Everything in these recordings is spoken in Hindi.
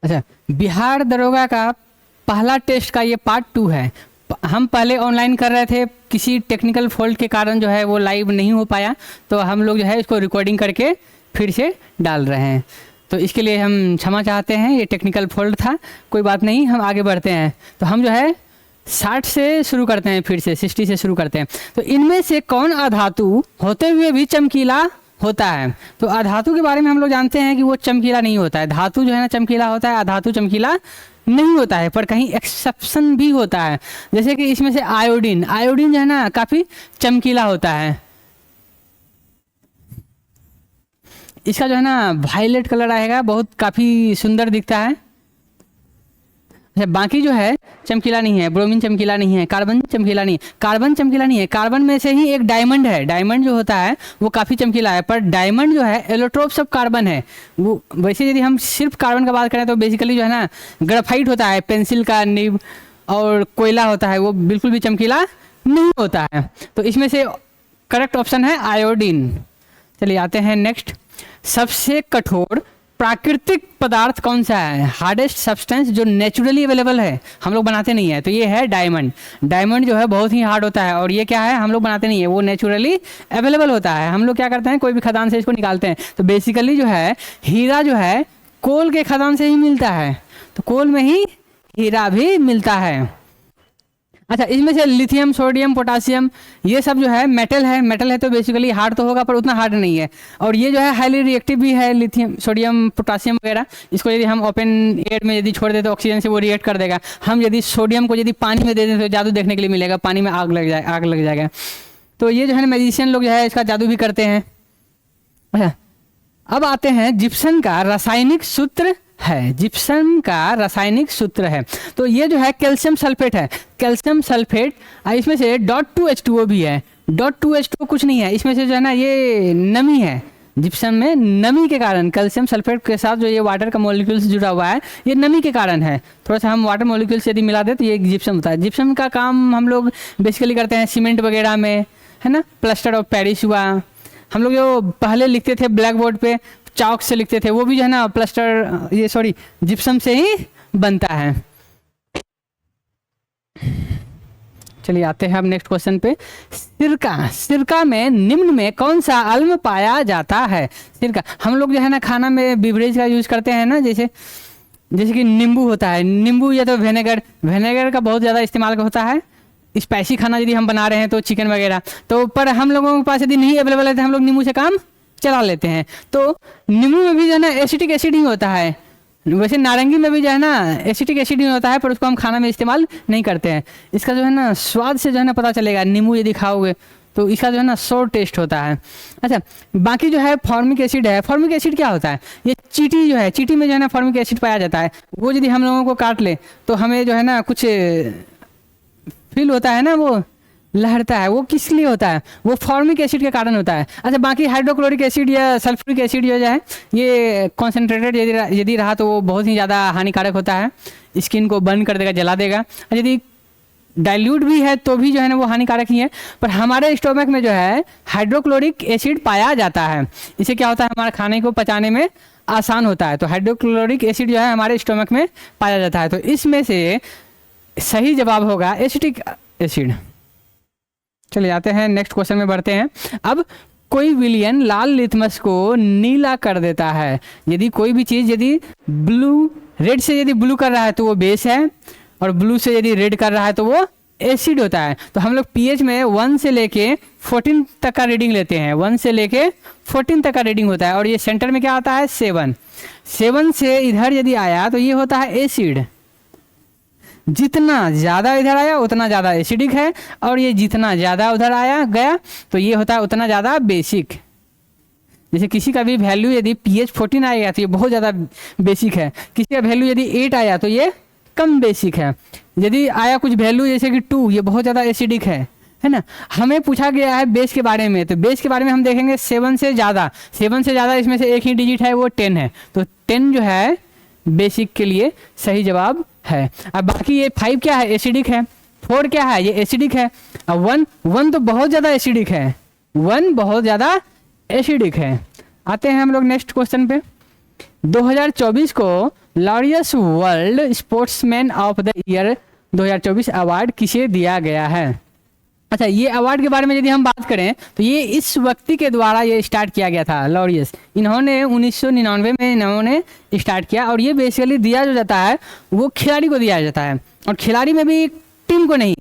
अच्छा, बिहार दरोगा का पहला टेस्ट का ये पार्ट 2 है। हम पहले ऑनलाइन कर रहे थे, किसी टेक्निकल फॉल्ट के कारण जो है वो लाइव नहीं हो पाया, तो हम लोग जो है इसको रिकॉर्डिंग करके फिर से डाल रहे हैं। तो इसके लिए हम क्षमा चाहते हैं, ये टेक्निकल फॉल्ट था, कोई बात नहीं, हम आगे बढ़ते हैं। तो हम जो है 60 से शुरू करते हैं, फिर से 60 से शुरू करते हैं। तो इनमें से कौन अधातु होते हुए भी चमकीला होता है? तो अधातु के बारे में हम लोग जानते हैं कि वो चमकीला नहीं होता है। धातु जो है ना चमकीला होता है, अधातु चमकीला नहीं होता है, पर कहीं एक्सेप्शन भी होता है। जैसे कि इसमें से आयोडीन, आयोडीन जो है ना काफ़ी चमकीला होता है। इसका जो है ना वायलेट कलर आएगा, बहुत काफ़ी सुंदर दिखता है। अच्छा, बाकी जो है चमकीला नहीं है। ब्रोमीन चमकीला नहीं है, कार्बन चमकीला नहीं है, कार्बन चमकीला नहीं है। कार्बन में से ही एक डायमंड है, डायमंड जो होता है वो काफ़ी चमकीला है, पर डायमंड जो है एलोट्रोप्स ऑफ कार्बन है। वो वैसे यदि हम सिर्फ कार्बन का बात करें तो बेसिकली जो है ना ग्रेफाइट होता है, पेंसिल का निब और कोयला होता है, वो बिल्कुल भी चमकीला नहीं होता है। तो इसमें से करेक्ट ऑप्शन है आयोडीन। चलिए आते हैं नेक्स्ट। सबसे कठोर प्राकृतिक पदार्थ कौन सा है? हार्डेस्ट सब्सटेंस जो नेचुरली अवेलेबल है, हम लोग बनाते नहीं है, तो ये है डायमंड। डायमंड जो है बहुत ही हार्ड होता है, और ये क्या है, हम लोग बनाते नहीं है, वो नेचुरली अवेलेबल होता है। हम लोग क्या करते हैं, कोई भी खदान से इसको निकालते हैं। तो बेसिकली जो है हीरा जो है कोल के खदान से ही मिलता है, तो कोल में ही हीरा भी मिलता है। अच्छा, इसमें से लिथियम, सोडियम, पोटासियम, ये सब जो है मेटल है। मेटल है तो बेसिकली हार्ड तो होगा, पर उतना हार्ड नहीं है। और ये जो है हाईली रिएक्टिव भी है, लिथियम, सोडियम, पोटासियम वगैरह। इसको यदि हम ओपन एयर में यदि छोड़ दें तो ऑक्सीजन से वो रिएक्ट कर देगा। हम यदि सोडियम को यदि पानी में दे दें तो जादू देखने के लिए मिलेगा, पानी में आग लग जाएगा। तो ये जो है मैजिशियन लोग जो है इसका जादू भी करते हैं। अच्छा, अब आते हैं जिप्सम का रासायनिक सूत्र है। जिप्सम का रासायनिक सूत्र है, तो ये जो है कैल्शियम सल्फेट है। कैल्शियम सल्फेट, इसमें से .2H2O भी है। .2H2O कुछ नहीं है, इसमें से जो है ना ये नमी है। जिप्सम में नमी के कारण, कैल्शियम सल्फेट के साथ जो ये वाटर का मॉलिक्यूल्स जुड़ा हुआ है, ये नमी के कारण है। थोड़ा सा हम वाटर मॉलिक्यूल्स यदि मिला दें तो ये जिप्सम होता है। जिप्सम का काम हम लोग बेसिकली करते हैं सीमेंट वगैरह में, है ना। प्लास्टर ऑफ पेरिस हुआ, हम लोग जो पहले लिखते थे ब्लैक बोर्ड पे चौक से लिखते थे, वो भी जो है ना प्लास्टर, ये सॉरी जिप्सम से ही बनता है। चलिए आते हैं अब नेक्स्ट क्वेश्चन पे। सिरका, सिरका में निम्न में कौन सा अम्ल पाया जाता है? सिरका, हम लोग जो है ना खाना में बिवरेज का यूज करते हैं ना, जैसे कि नींबू होता है, नींबू या तो विनेगर, विनेगर का बहुत ज़्यादा इस्तेमाल होता है। स्पाइसी खाना यदि हम बना रहे हैं तो चिकन वगैरह, तो पर हम लोगों के पास यदि नहीं अवेलेबल है तो हम लोग नींबू से काम चला लेते हैं। तो नींबू में भी जो है ना एसिटिक एसिड ही होता है। वैसे नारंगी में भी जो है ना एसिटिक एसिड ही होता है, पर उसको हम खाना में इस्तेमाल नहीं करते हैं। इसका जो है ना स्वाद से जो है ना पता चलेगा, नींबू यदि खाओगे तो इसका जो है ना सोर टेस्ट होता है। अच्छा, बाकी जो है फॉर्मिक एसिड है। फॉर्मिक एसिड क्या होता है? ये चींटी जो है, चींटी में जो है ना फॉर्मिक एसिड पाया जाता है। वो यदि हम लोगों को काट ले तो हमें जो है ना कुछ फील होता है ना, वो लहरता है। वो किस लिए होता है? वो फॉर्मिक एसिड के कारण होता है। अच्छा, बाकी हाइड्रोक्लोरिक एसिड या सल्फ्यूरिक एसिड जो है ये कॉन्सेंट्रेटेड यदि रहा तो वो बहुत ही ज़्यादा हानिकारक होता है, स्किन को बर्न कर देगा, जला देगा। यदि डाइल्यूट भी है तो भी जो है ना वो हानिकारक ही है। पर हमारे स्टोमक में जो है हाइड्रोक्लोरिक एसिड पाया जाता है। इससे क्या होता है, हमारे खाने को पचाने में आसान होता है। तो हाइड्रोक्लोरिक एसिड जो है हमारे स्टोमक में पाया जाता है। तो इसमें से सही जवाब होगा एसिटिक एसिड। चलिए आते हैं नेक्स्ट क्वेश्चन में बढ़ते हैं। अब कोई विलयन लाल लिथमस को नीला कर देता है। यदि कोई भी चीज़ यदि ब्लू, रेड से यदि ब्लू कर रहा है तो वो बेस है, और ब्लू से यदि रेड कर रहा है तो वो एसिड होता है। तो हम लोग पीएच में 1 से लेके 14 तक का रीडिंग लेते हैं। 1 से लेके 14 तक का रीडिंग होता है, और ये सेंटर में क्या आता है 7। 7 से इधर यदि आया तो ये होता है एसिड। जितना ज़्यादा इधर आया उतना ज़्यादा एसिडिक है, और ये जितना ज़्यादा उधर आया गया तो ये होता है उतना ज़्यादा बेसिक। जैसे किसी का भी वैल्यू यदि pH 14 आएगा तो ये बहुत ज़्यादा बेसिक है। किसी का वैल्यू यदि 8 आया तो ये कम बेसिक है। यदि आया कुछ वैल्यू जैसे कि 2, ये बहुत ज़्यादा एसिडिक है ना। हमें पूछा गया है बेस के बारे में, तो बेस के बारे में हम देखेंगे 7 से ज़्यादा। 7 से ज़्यादा इसमें से एक ही डिजिट है, वो 10 है। तो 10 जो है बेसिक के लिए सही जवाब है। अब बाकी ये 5 क्या है, एसिडिक है। 4 क्या है, ये एसिडिक है। अब 1 तो बहुत ज़्यादा एसिडिक है। 1 बहुत ज़्यादा एसिडिक है। आते हैं हम लोग नेक्स्ट क्वेश्चन पे। 2024 को Laureus world sportsman of the year 2024 award किसे दिया गया है? अच्छा, ये अवार्ड के बारे में यदि हम बात करें तो ये इस व्यक्ति के द्वारा ये स्टार्ट किया गया था, लॉरियस। इन्होंने 1999 में इन्होंने स्टार्ट किया, और ये बेसिकली दिया जो जाता है वो खिलाड़ी को दिया जाता है, और खिलाड़ी में भी टीम को नहीं,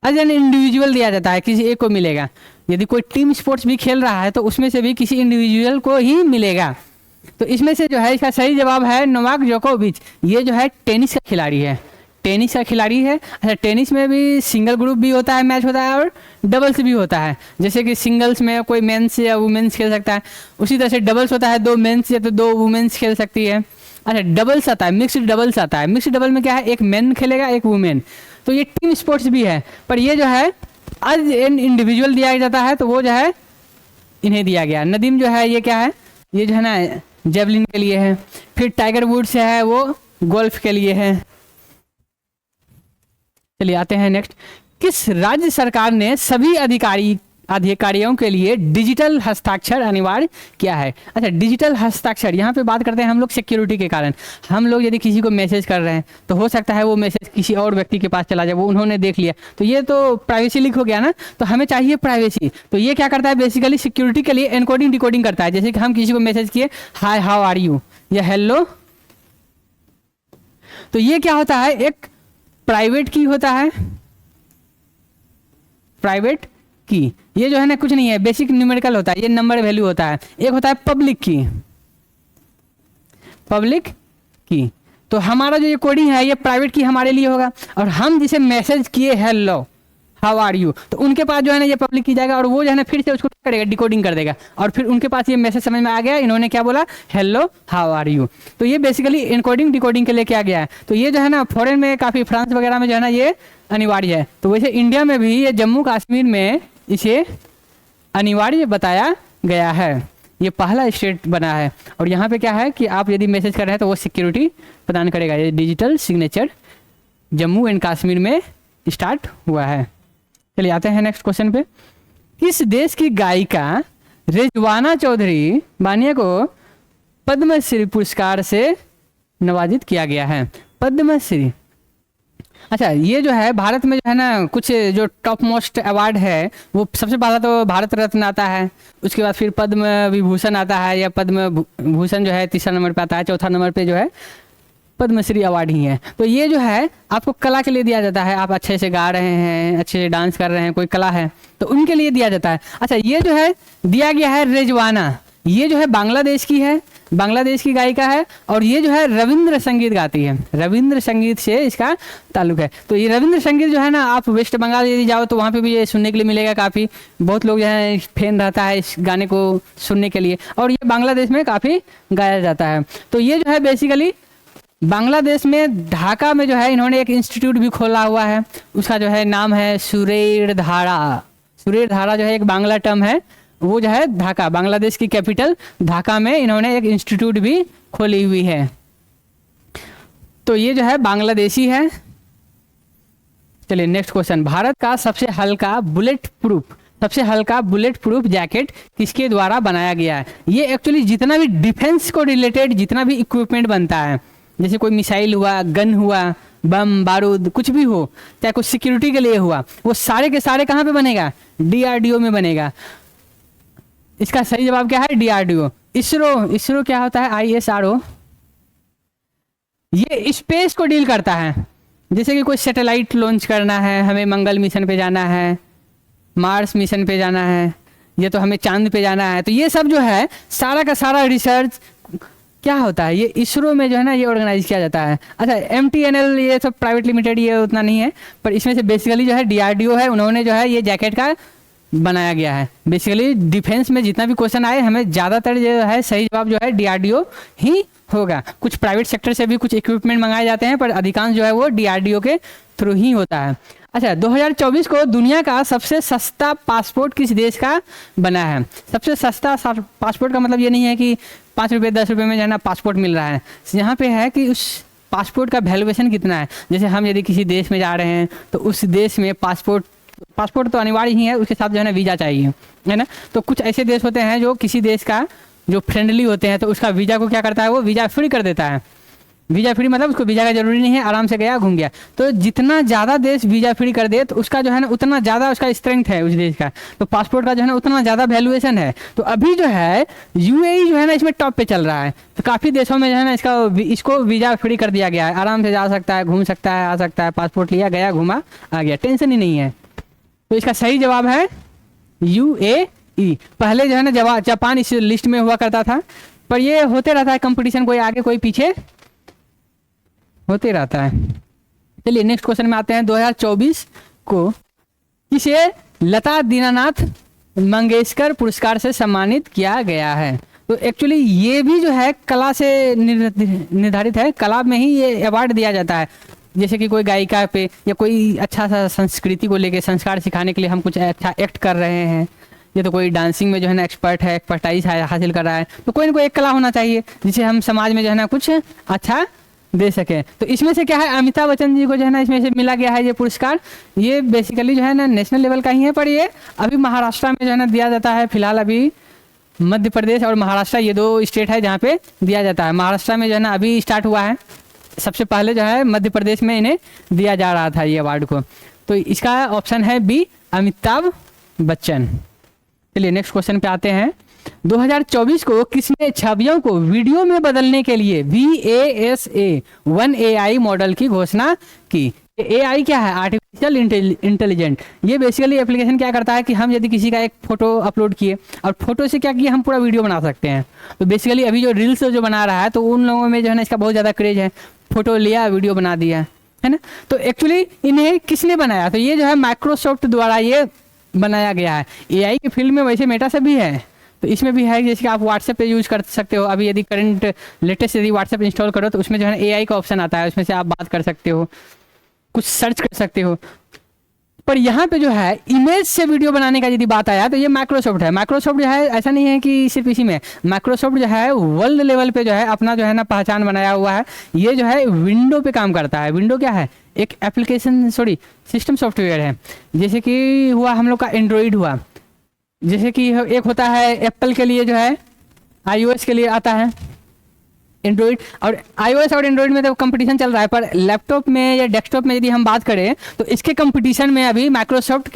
एज एन इंडिविजुअल दिया जाता है, किसी एक को मिलेगा। यदि कोई टीम स्पोर्ट्स भी खेल रहा है तो उसमें से भी किसी इंडिविजुअल को ही मिलेगा। तो इसमें से जो है इसका सही जवाब है नोवाक जोकोविच। ये जो है टेनिस का खिलाड़ी है, टेनिस का खिलाड़ी है। अच्छा, टेनिस में भी सिंगल ग्रुप भी होता है, मैच होता है, और डबल्स भी होता है। जैसे कि सिंगल्स में कोई मेंस या वुमेन्स खेल सकता है, उसी तरह से डबल्स होता है, 2 मेंस या तो 2 वुमेन्स खेल सकती है। अच्छा, डबल्स आता है, मिक्स्ड डबल्स आता है। मिक्स्ड डबल में क्या है, एक मेन खेलेगा एक वुमेन। तो ये टीम स्पोर्ट्स भी है, पर ये जो है एज एन इंडिविजुअल दिया जाता है, तो वो जो है इन्हें दिया गया। नदीम जो है ये क्या है, ये जो है ना जेवलिन के लिए है। फिर टाइगर वुड्स है वो गोल्फ के लिए है। चलिए आते हैं नेक्स्ट। किस राज्य सरकार ने सभी अधिकारियों के लिए डिजिटल हस्ताक्षर अनिवार्य किया है? अच्छा, डिजिटल हस्ताक्षर, यहाँ पे बात करते हैं हम लोग सिक्योरिटी के कारण। हम लोग यदि किसी को मैसेज कर रहे हैं तो हो सकता है वो मैसेज किसी और व्यक्ति के पास चला जाए, वो उन्होंने देख लिया, तो ये तो प्राइवेसी लीक हो गया ना, तो हमें चाहिए प्राइवेसी। तो ये क्या करता है, बेसिकली सिक्योरिटी के लिए एनकोडिंग डिकोडिंग करता है। जैसे कि हम किसी को मैसेज किए हाय हाउ आर यू या हेलो, तो ये क्या होता है, एक प्राइवेट की होता है, प्राइवेट की। ये जो है ना कुछ नहीं है, बेसिक न्यूमेरिकल होता है, ये नंबर वैल्यू होता है। एक होता है पब्लिक की, पब्लिक की। तो हमारा जो ये कोडिंग है ये प्राइवेट की हमारे लिए होगा, और हम जिसे मैसेज किए हेलो हाउ आर यू, तो उनके पास जो है ना ये पब्लिक की जाएगा, और वो जो है ना फिर से उसको करेगा, डिकोडिंग कर देगा, और फिर उनके पास ये मैसेज समझ में आ गया, इन्होंने क्या बोला, हेलो हाउ आर यू। तो ये बेसिकली एनकोडिंग डिकोडिंग के लिए क्या गया है। तो ये जो है ना फॉरेन में काफ़ी, फ्रांस वगैरह में जो है ना ये अनिवार्य है। तो वैसे इंडिया में भी ये जम्मू कश्मीर में इसे अनिवार्य बताया गया है। ये पहला स्टेट बना है, और यहाँ पे क्या है कि आप यदि मैसेज कर रहे हैं तो वो सिक्योरिटी प्रदान करेगा। ये digital signature Jammu and Kashmir में स्टार्ट हुआ है। चलिए आते हैं नेक्स्ट क्वेश्चन पे। किस देश की गायिका रिजवाना चौधरी बानिया को पद्मश्री पुरस्कार से नवाजित किया गया है? पद्मश्री। अच्छा, ये जो है भारत में जो है ना कुछ जो टॉप मोस्ट अवार्ड है, वो सबसे पहला तो भारत रत्न आता है, उसके बाद फिर पद्म विभूषण आता है, या पद्म भूषण जो है तीसरा नंबर पे आता है, चौथा नंबर पे जो है पद्मश्री अवार्ड ही है। तो ये जो है आपको कला के लिए दिया जाता है, आप अच्छे से गा रहे हैं, अच्छे से डांस कर रहे हैं, कोई कला है तो उनके लिए दिया जाता है। अच्छा, ये जो है दिया गया है रिजवाना, ये जो है बांग्लादेश की है, बांग्लादेश की गायिका है, और ये जो है रविंद्र संगीत गाती है, रविंद्र संगीत से इसका ताल्लुक है। तो ये रविंद्र संगीत जो है ना, आप वेस्ट बंगाल यदि जाओ तो वहाँ पे भी ये सुनने के लिए मिलेगा, काफ़ी बहुत लोग जो है फैन रहता है इस गाने को सुनने के लिए, और ये बांग्लादेश में काफ़ी गाया जाता है। तो ये जो है बेसिकली बांग्लादेश में ढाका में जो है इन्होंने एक इंस्टीट्यूट भी खोला हुआ है, उसका जो है नाम है सुरेर धारा। सुरेर धारा जो है एक बांग्ला टर्म है, वो जो है ढाका, बांग्लादेश की कैपिटल ढाका में इन्होंने एक इंस्टीट्यूट भी खोली हुई है। तो ये जो है बांग्लादेशी है। चलिए नेक्स्ट क्वेश्चन। भारत का सबसे हल्का बुलेट प्रूफ जैकेट किसके द्वारा बनाया गया है? ये एक्चुअली जितना भी डिफेंस को रिलेटेड जितना भी इक्विपमेंट बनता है, जैसे कोई मिसाइल हुआ, गन हुआ, बम बारूद कुछ भी हो, चाहे कुछ सिक्योरिटी के लिए हुआ, वो सारे के सारे कहाँ पे बनेगा? DRDO में बनेगा। इसका सही जवाब क्या है? DRDO। इसरो क्या होता है? ISRO। ये स्पेस को डील करता है, जैसे कि कोई सैटेलाइट लॉन्च करना है, हमें मंगल मिशन पे जाना है, मार्स मिशन पे जाना है, ये तो हमें चांद पे जाना है, तो ये सब जो है सारा का सारा रिसर्च क्या होता है, ये इसरो में जो है ना ये ऑर्गेनाइज किया जाता है। अच्छा, MTNL ये सब प्राइवेट लिमिटेड ये उतना नहीं है, पर इसमें से बेसिकली जो है DRDO है, उन्होंने जो है ये जैकेट का बनाया गया है। बेसिकली डिफेंस में जितना भी क्वेश्चन आए, हमें ज़्यादातर जो है सही जवाब जो है DRDO ही होगा। कुछ प्राइवेट सेक्टर से भी कुछ इक्विपमेंट मंगाए जाते हैं, पर अधिकांश जो है वो DRDO के थ्रू ही होता है। अच्छा, 2024 को दुनिया का सबसे सस्ता पासपोर्ट किस देश का बना है? सबसे सस्ता पासपोर्ट का मतलब ये नहीं है कि 5 रुपये 10 रुपये में जो है ना पासपोर्ट मिल रहा है, यहाँ पे है कि उस पासपोर्ट का वैल्यूएशन कितना है। जैसे हम यदि किसी देश में जा रहे हैं तो उस देश में पासपोर्ट तो अनिवार्य ही है, उसके साथ जो है ना वीज़ा चाहिए, है ना। तो कुछ ऐसे देश होते हैं जो किसी देश का जो फ्रेंडली होते हैं, तो उसका वीज़ा को क्या करता है, वो वीज़ा फ्री कर देता है। वीज़ा फ्री मतलब उसको वीज़ा का जरूरी नहीं है, आराम से गया घूम गया। तो जितना ज़्यादा देश वीज़ा फ्री कर दे तो उसका जो है ना उतना ज़्यादा उसका स्ट्रेंथ है उस देश का, तो पासपोर्ट का जो है ना उतना ज़्यादा वैल्यूएशन है। तो अभी जो है यूएई जो है ना इसमें टॉप पे चल रहा है। तो काफ़ी देशों में जो है ना इसको वीज़ा फ्री कर दिया गया है, आराम से जा सकता है, घूम सकता है, आ सकता है, पासपोर्ट लिया गया घूमा आ गया, टेंशन ही नहीं है। तो इसका सही जवाब है यूएई। पहले जो है ना जापान इस लिस्ट में हुआ करता था, पर ये होते रहता है कंपटीशन, कोई आगे कोई पीछे होते रहता है। चलिए नेक्स्ट क्वेश्चन में आते हैं। 2024 को किसे लता दीनानाथ मंगेशकर पुरस्कार से सम्मानित किया गया है? तो एक्चुअली ये भी जो है कला से निर्धारित है, कला में ही ये अवार्ड दिया जाता है। जैसे कि कोई गायिका पे या कोई अच्छा सा संस्कृति को लेके संस्कार सिखाने के लिए हम कुछ अच्छा एक्ट कर रहे हैं, या तो कोई डांसिंग में जो है ना एक्सपर्ट है, एक्सपर्टाइज हासिल कर रहा है, तो कोई ना कोई एक कला होना चाहिए जिसे हम समाज में जो है ना कुछ अच्छा दे सके। तो इसमें से क्या है, अमिताभ बच्चन जी को जो है ना इसमें से मिला गया है ये पुरस्कार। ये बेसिकली जो है ना नेशनल लेवल का ही है, पर ये अभी महाराष्ट्र में जो है ना दिया जाता है फिलहाल। अभी मध्य प्रदेश और महाराष्ट्र ये 2 स्टेट है जहाँ पे दिया जाता है। महाराष्ट्र में जो है ना अभी स्टार्ट हुआ है, सबसे पहले जो है मध्य प्रदेश में इन्हें दिया जा रहा था ये अवार्ड को। तो इसका ऑप्शन है बी, अमिताभ बच्चन। चलिए नेक्स्ट क्वेश्चन पे आते हैं। 2024 को किसने छवियों को वीडियो में बदलने के लिए VASA-1 AI मॉडल की घोषणा की? AI क्या है? Artificial intelligent. ये बेसिकली एप्लीकेशन क्या करता है कि हम यदि किसी का एक फोटो अपलोड किए और फोटो से क्या किए हम पूरा वीडियो बना सकते हैं। तो बेसिकली अभी जो रील्स जो बना रहा है तो उन लोगों में जो है ना इसका बहुत ज़्यादा क्रेज है, फोटो लिया वीडियो बना दिया, है ना। तो एक्चुअली इन्हें किसने बनाया? तो ये जो है माइक्रोसॉफ्ट द्वारा ये बनाया गया है। AI के फील्ड में वैसे मेटा से भी है, तो इसमें भी है। जैसे कि आप व्हाट्सएप पे यूज़ कर सकते हो, अभी यदि करंट लेटेस्ट यदि व्हाट्सएप इंस्टॉल करो तो उसमें जो है ना AI का ऑप्शन आता है, उसमें से आप बात कर सकते हो, कुछ सर्च कर सकते हो। पर यहाँ पे जो है इमेज से वीडियो बनाने का यदि बात आया तो ये माइक्रोसॉफ्ट है। माइक्रोसॉफ्ट जो है ऐसा नहीं है कि सिर्फ इसी में, माइक्रोसॉफ्ट जो है वर्ल्ड लेवल पे जो है अपना जो है ना पहचान बनाया हुआ है। ये जो है विंडो पे काम करता है। विंडो क्या है? एक एप्लीकेशन सिस्टम सॉफ्टवेयर है। जैसे कि हुआ हम लोग का एंड्रॉइड हुआ, जैसे कि एक होता है एप्पल के लिए जो है iOS के लिए आता है एंड्रॉइड, और iOS और एंड्रॉइड में तो कंपटीशन चल रहा है। पर लैपटॉप में या डेस्कटॉप में यदि हम बात करें तो इसके कंपटीशन में अभी माइक्रोसॉफ्ट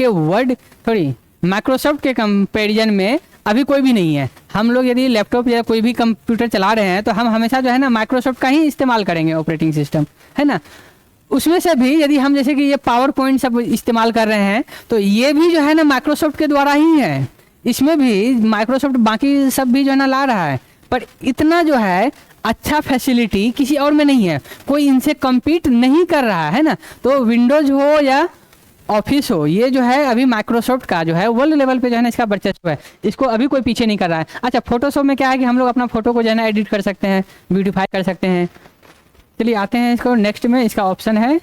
के कंपैरिजन में अभी कोई भी नहीं है। हम लोग यदि लैपटॉप या कोई भी कंप्यूटर चला रहे हैं तो हम हमेशा जो है ना माइक्रोसॉफ्ट का ही इस्तेमाल करेंगे ऑपरेटिंग सिस्टम, है ना। उसमें से भी यदि हम जैसे कि ये पावर पॉइंट सब इस्तेमाल कर रहे हैं तो ये भी जो है ना माइक्रोसॉफ्ट के द्वारा ही है। इसमें भी माइक्रोसॉफ्ट बाकी सब भी जो है ना ला रहा है, पर इतना जो है अच्छा फैसिलिटी किसी और में नहीं है, कोई इनसे कम्पीट नहीं कर रहा है ना। तो विंडोज हो या ऑफिस हो, ये जो है अभी माइक्रोसॉफ्ट का जो है वर्ल्ड लेवल पे जो है ना इसका वर्चस्व है, इसको अभी कोई पीछे नहीं कर रहा है। अच्छा, फोटोशॉप में क्या है कि हम लोग अपना फोटो को जो है ना एडिट कर सकते हैं, ब्यूटीफाई कर सकते हैं। चलिए आते हैं इसको नेक्स्ट में, इसका ऑप्शन है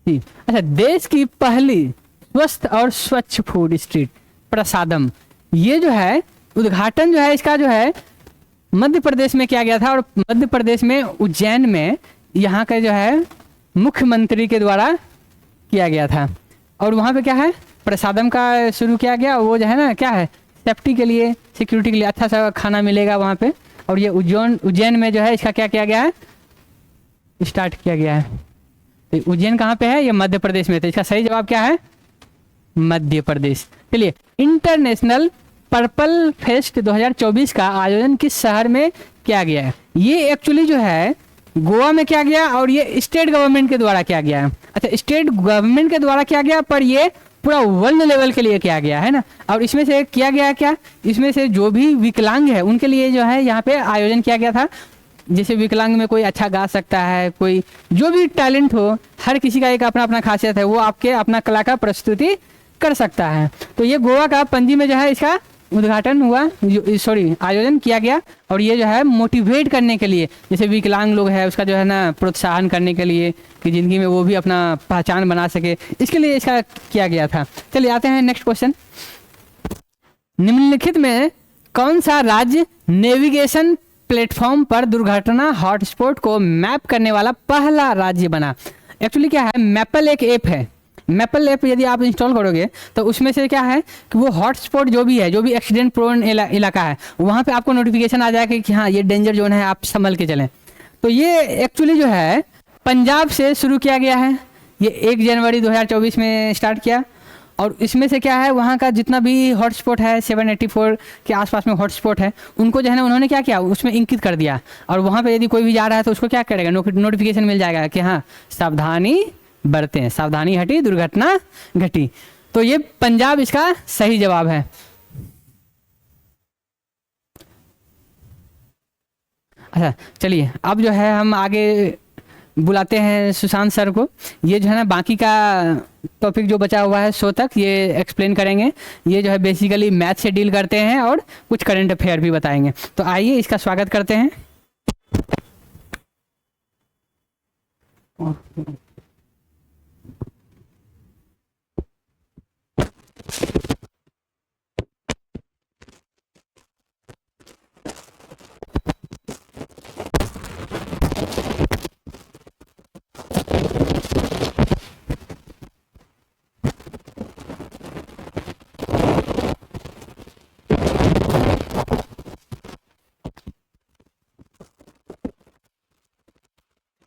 जी। अच्छा, देश की पहली स्वस्थ और स्वच्छ फूड स्ट्रीट प्रसादम, ये जो है उद्घाटन जो है इसका जो है मध्य प्रदेश में किया गया था, और मध्य प्रदेश में उज्जैन में यहाँ का जो है मुख्यमंत्री के द्वारा किया गया था। और वहाँ पे क्या है प्रसादम का शुरू किया गया, वो जो है ना क्या है सेफ्टी के लिए, सिक्योरिटी के लिए अच्छा सा खाना मिलेगा वहाँ पे। और ये उज्जैन में जो है इसका क्या किया गया है, स्टार्ट किया गया है। तो उज्जैन कहाँ पे है? ये मध्य प्रदेश में। तो इसका सही जवाब क्या है? मध्य प्रदेश। चलिए, इंटरनेशनल पर्पल फेस्ट 2024 का आयोजन किस शहर में किया गया है? ये एक्चुअली जो है गोवा में किया गया, और ये स्टेट गवर्नमेंट के द्वारा किया गया है। अच्छा, स्टेट गवर्नमेंट के द्वारा किया गया, पर ये पूरा वर्ल्ड लेवल के लिए किया गया है ना। और इसमें से किया गया क्या, इसमें से जो भी विकलांग है उनके लिए जो है यहाँ पे आयोजन किया गया था। जैसे विकलांग में कोई अच्छा गा सकता है, कोई जो भी टैलेंट हो, हर किसी का एक अपना अपना खासियत है, वो आपके अपना कला का प्रस्तुति कर सकता है। तो ये गोवा का पणजी में जो है इसका उद्घाटन हुआ, आयोजन किया गया। और ये जो है मोटिवेट करने के लिए, जैसे विकलांग लोग है उसका जो है ना प्रोत्साहन करने के लिए कि ज़िंदगी में वो भी अपना पहचान बना सके, इसके लिए इसका किया गया था। चलिए आते हैं नेक्स्ट क्वेश्चन। निम्नलिखित में कौन सा राज्य नेविगेशन प्लेटफॉर्म पर दुर्घटना हॉटस्पॉट को मैप करने वाला पहला राज्य बना? एक्चुअली क्या है, मैपल एक ऐप है। मैपल ऐप यदि आप इंस्टॉल करोगे तो उसमें से क्या है कि वो हॉटस्पॉट जो भी है, जो भी एक्सीडेंट प्रोन इलाका है, वहाँ पे आपको नोटिफिकेशन आ जाएगा कि हाँ ये डेंजर जोन है, आप संभल के चलें। तो ये एक्चुअली जो है पंजाब से शुरू किया गया है, ये 1 जनवरी 2024 में स्टार्ट किया। और इसमें से क्या है, वहाँ का जितना भी हॉटस्पॉट है 784 के आसपास में हॉटस्पॉट है, उनको जो है ना उन्होंने क्या किया, उसमें इंकित कर दिया। और वहाँ पे यदि कोई भी जा रहा है तो उसको क्या करेगा, नोटिफिकेशन मिल जाएगा कि हाँ सावधानी बरतें, सावधानी हटी दुर्घटना घटी। तो ये पंजाब इसका सही जवाब है। अच्छा चलिए, अब जो है हम आगे बुलाते हैं सुशांत सर को। ये जो है ना बाकी का टॉपिक जो बचा हुआ है 100 तक ये एक्सप्लेन करेंगे। ये जो है बेसिकली मैथ से डील करते हैं और कुछ करंट अफेयर भी बताएंगे। तो आइए इसका स्वागत करते हैं।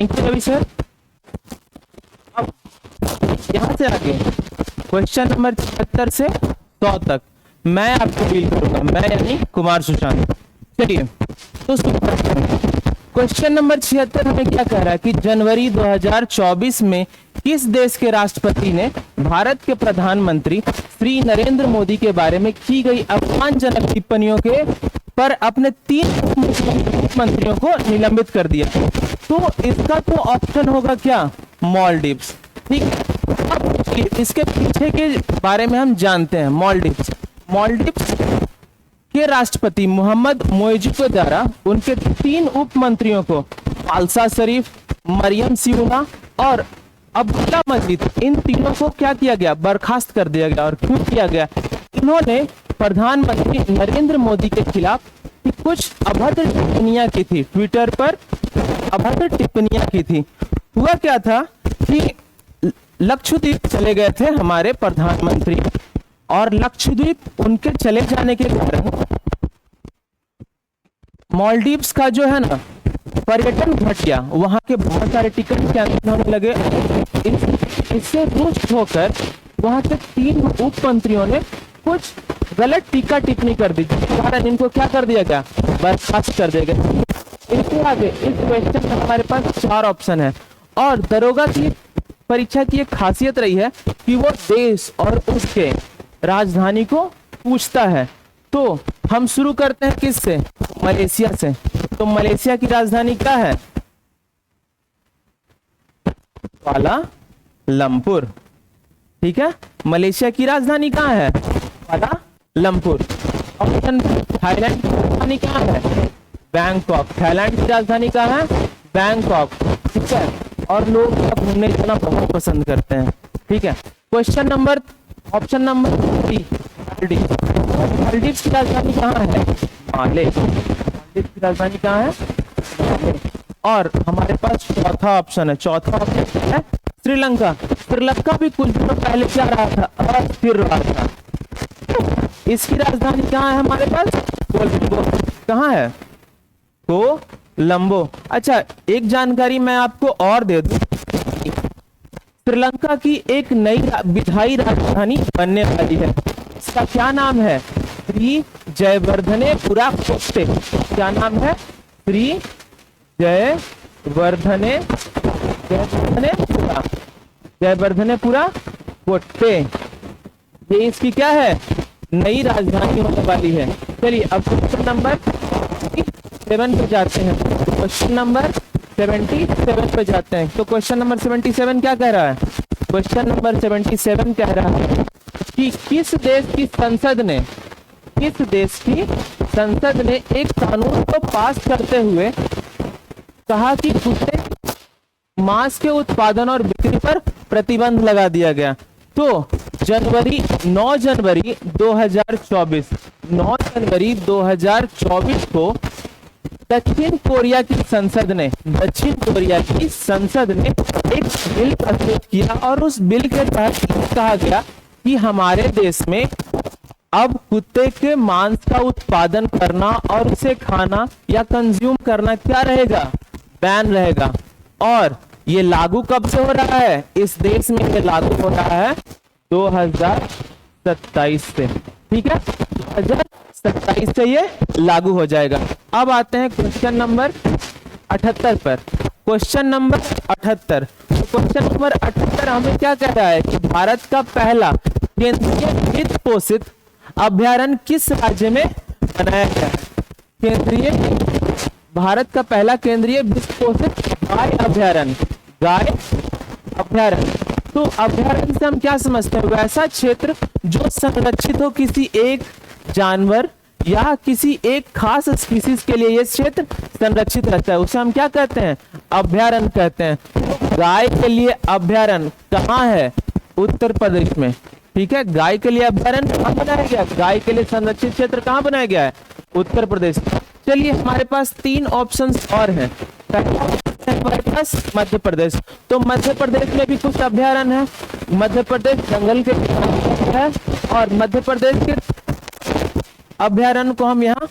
Thank you Ravi sir. अब यहाँ से आगे क्वेश्चन नंबर 76 से 100 तक मैं आपको डील करूंगा, मैं यानी कुमार सुशांत। चलिए तो क्वेश्चन नंबर 76 हमें क्या कह रहा है कि जनवरी 2024 में किस देश के राष्ट्रपति ने भारत के प्रधानमंत्री श्री नरेंद्र मोदी के बारे में की गई अपमानजनक टिप्पणियों के पर अपने 3 मंत्रियों को निलंबित कर दिया। तो इसका तो ऑप्शन होगा क्या, मालदीव्स। ठीक है, अब इसके पीछे के बारे में हम जानते हैं। मालदीव्स के राष्ट्रपति मोहम्मद मोइजी के द्वारा उनके 3 उप मंत्रियों को फालसा शरीफ, मरियम सिउना और अब्दुल्ला मजीद, इन तीनों को क्या किया गया, बर्खास्त कर दिया गया। और क्यों किया गया, इन्होंने प्रधानमंत्री नरेंद्र मोदी के खिलाफ कुछ अभद्र टिप्पणियां की थी, ट्विटर पर अभद्र टिप्पणियां की थी। हुआ क्या था कि लक्षद्वीप चले गए थे हमारे प्रधानमंत्री, और लक्षद्वीप उनके चले जाने के कारण मालदीव्स का जो है ना पर्यटन घट गया, वहां के बहुत सारे टिकट कैंसिल होने लगे। इससे रुष्ट होकर वहां के 3 उप मंत्रियों ने कुछ गलत टीका टिप्पणी कर दी, जिसके कारण इनको क्या कर दिया गया, बर्खास्त कर दिया गया। इसके आगे इस क्वेश्चन में हमारे पास 4 ऑप्शन है। और दरोगा की परीक्षा की एक खासियत रही है कि वो देश और उसके राजधानी को पूछता है। तो हम शुरू करते हैं किससे, मलेशिया से। तो मलेशिया की राजधानी क्या है, कुआलालंपुर। ठीक है, मलेशिया की राजधानी कहाँ है, कुआलालंपुर। ऑप्शन थाईलैंड की राजधानी कहाँ है, बैंकॉक। थाईलैंड की राजधानी कहाँ है, बैंकॉक। ठीक है, और लोग घूमने जाना बहुत पसंद करते हैं। ठीक है, question number option number 3, Maldives की राजधानी कहाँ है, माले। मालदीव्स की राजधानी कहाँ है, माले। और हमारे पास चौथा ऑप्शन है, चौथा ऑप्शन है श्रीलंका। श्रीलंका भी कुछ दिनों पहले क्या रहा था, अस्थिर रहा था। इसकी राजधानी कहाँ है हमारे पास, कोलंबो। कहाँ है, कोलंबो। अच्छा, एक जानकारी मैं आपको और दे दूं, श्रीलंका की एक नई विधायी राजधानी बनने वाली है। इसका क्या नाम है, श्री जयवर्धनेपुरा कोट्टे। क्या नाम है, श्री जयवर्धनेपुरा कोट्टे। ये इसकी क्या है, नई राजधानी होने वाली है। चलिए अब क्वेश्चन नंबर 7 पे जाते हैं। क्वेश्चन नंबर 77 पे जाते हैं। तो क्वेश्चन नंबर 77 क्या कह रहा है, क्वेश्चन नंबर 77 कह रहा है कि किस देश की संसद ने एक कानून को पास करते हुए कहा कि कुत्ते मांस के उत्पादन और बिक्री पर प्रतिबंध लगा दिया गया। तो 9 जनवरी 2024 को दक्षिण कोरिया की संसद ने एक बिल प्रस्तुत किया, और उस बिल के तहत कहा गया कि हमारे देश में अब कुत्ते के मांस का उत्पादन करना और उसे खाना या कंज्यूम करना क्या रहेगा, बैन रहेगा। और ये लागू कब से हो रहा है? इस देश में ये लागू हो रहा है 2027 से। ठीक है, 2027 से ये लागू हो जाएगा। अब आते हैं क्वेश्चन नंबर 78 पर। क्वेश्चन नंबर 78, क्वेश्चन नंबर 78 हमें क्या कह रहा है कि भारत का पहला केंद्रीय वित्त पोषित अभ्यारण्य किस राज्य में बनाया गया? केंद्रीय, भारत का पहला केंद्रीय वित्त पोषित गाय अभ्यारण्य, गाय अभ्यारण्य। तो अभ्यारण्य से हम क्या समझते हैं? वैसा क्षेत्र जो संरक्षित हो किसी एक जानवर या किसी एक खास स्पीसीज के लिए ये क्षेत्र संरक्षित रहता है, उसे हम क्या कहते हैं? अभ्यारण्य कहते हैं। तो गाय के लिए अभ्यारण्य कहाँ है? उत्तर प्रदेश में। ठीक है, गाय के लिए अभ्यारण्य कहाँ बनाया गया? गाय के लिए संरक्षित क्षेत्र कहाँ बनाया गया है? उत्तर प्रदेश। चलिए, हमारे पास 3 ऑप्शंस और हैं। पहला ऑप्शन है हमारे पास मध्य प्रदेश। तो मध्य प्रदेश में भी कुछ अभ्यारण्य है। मध्य प्रदेश जंगल के है और मध्य प्रदेश के अभ्यारण्य को हम यहाँ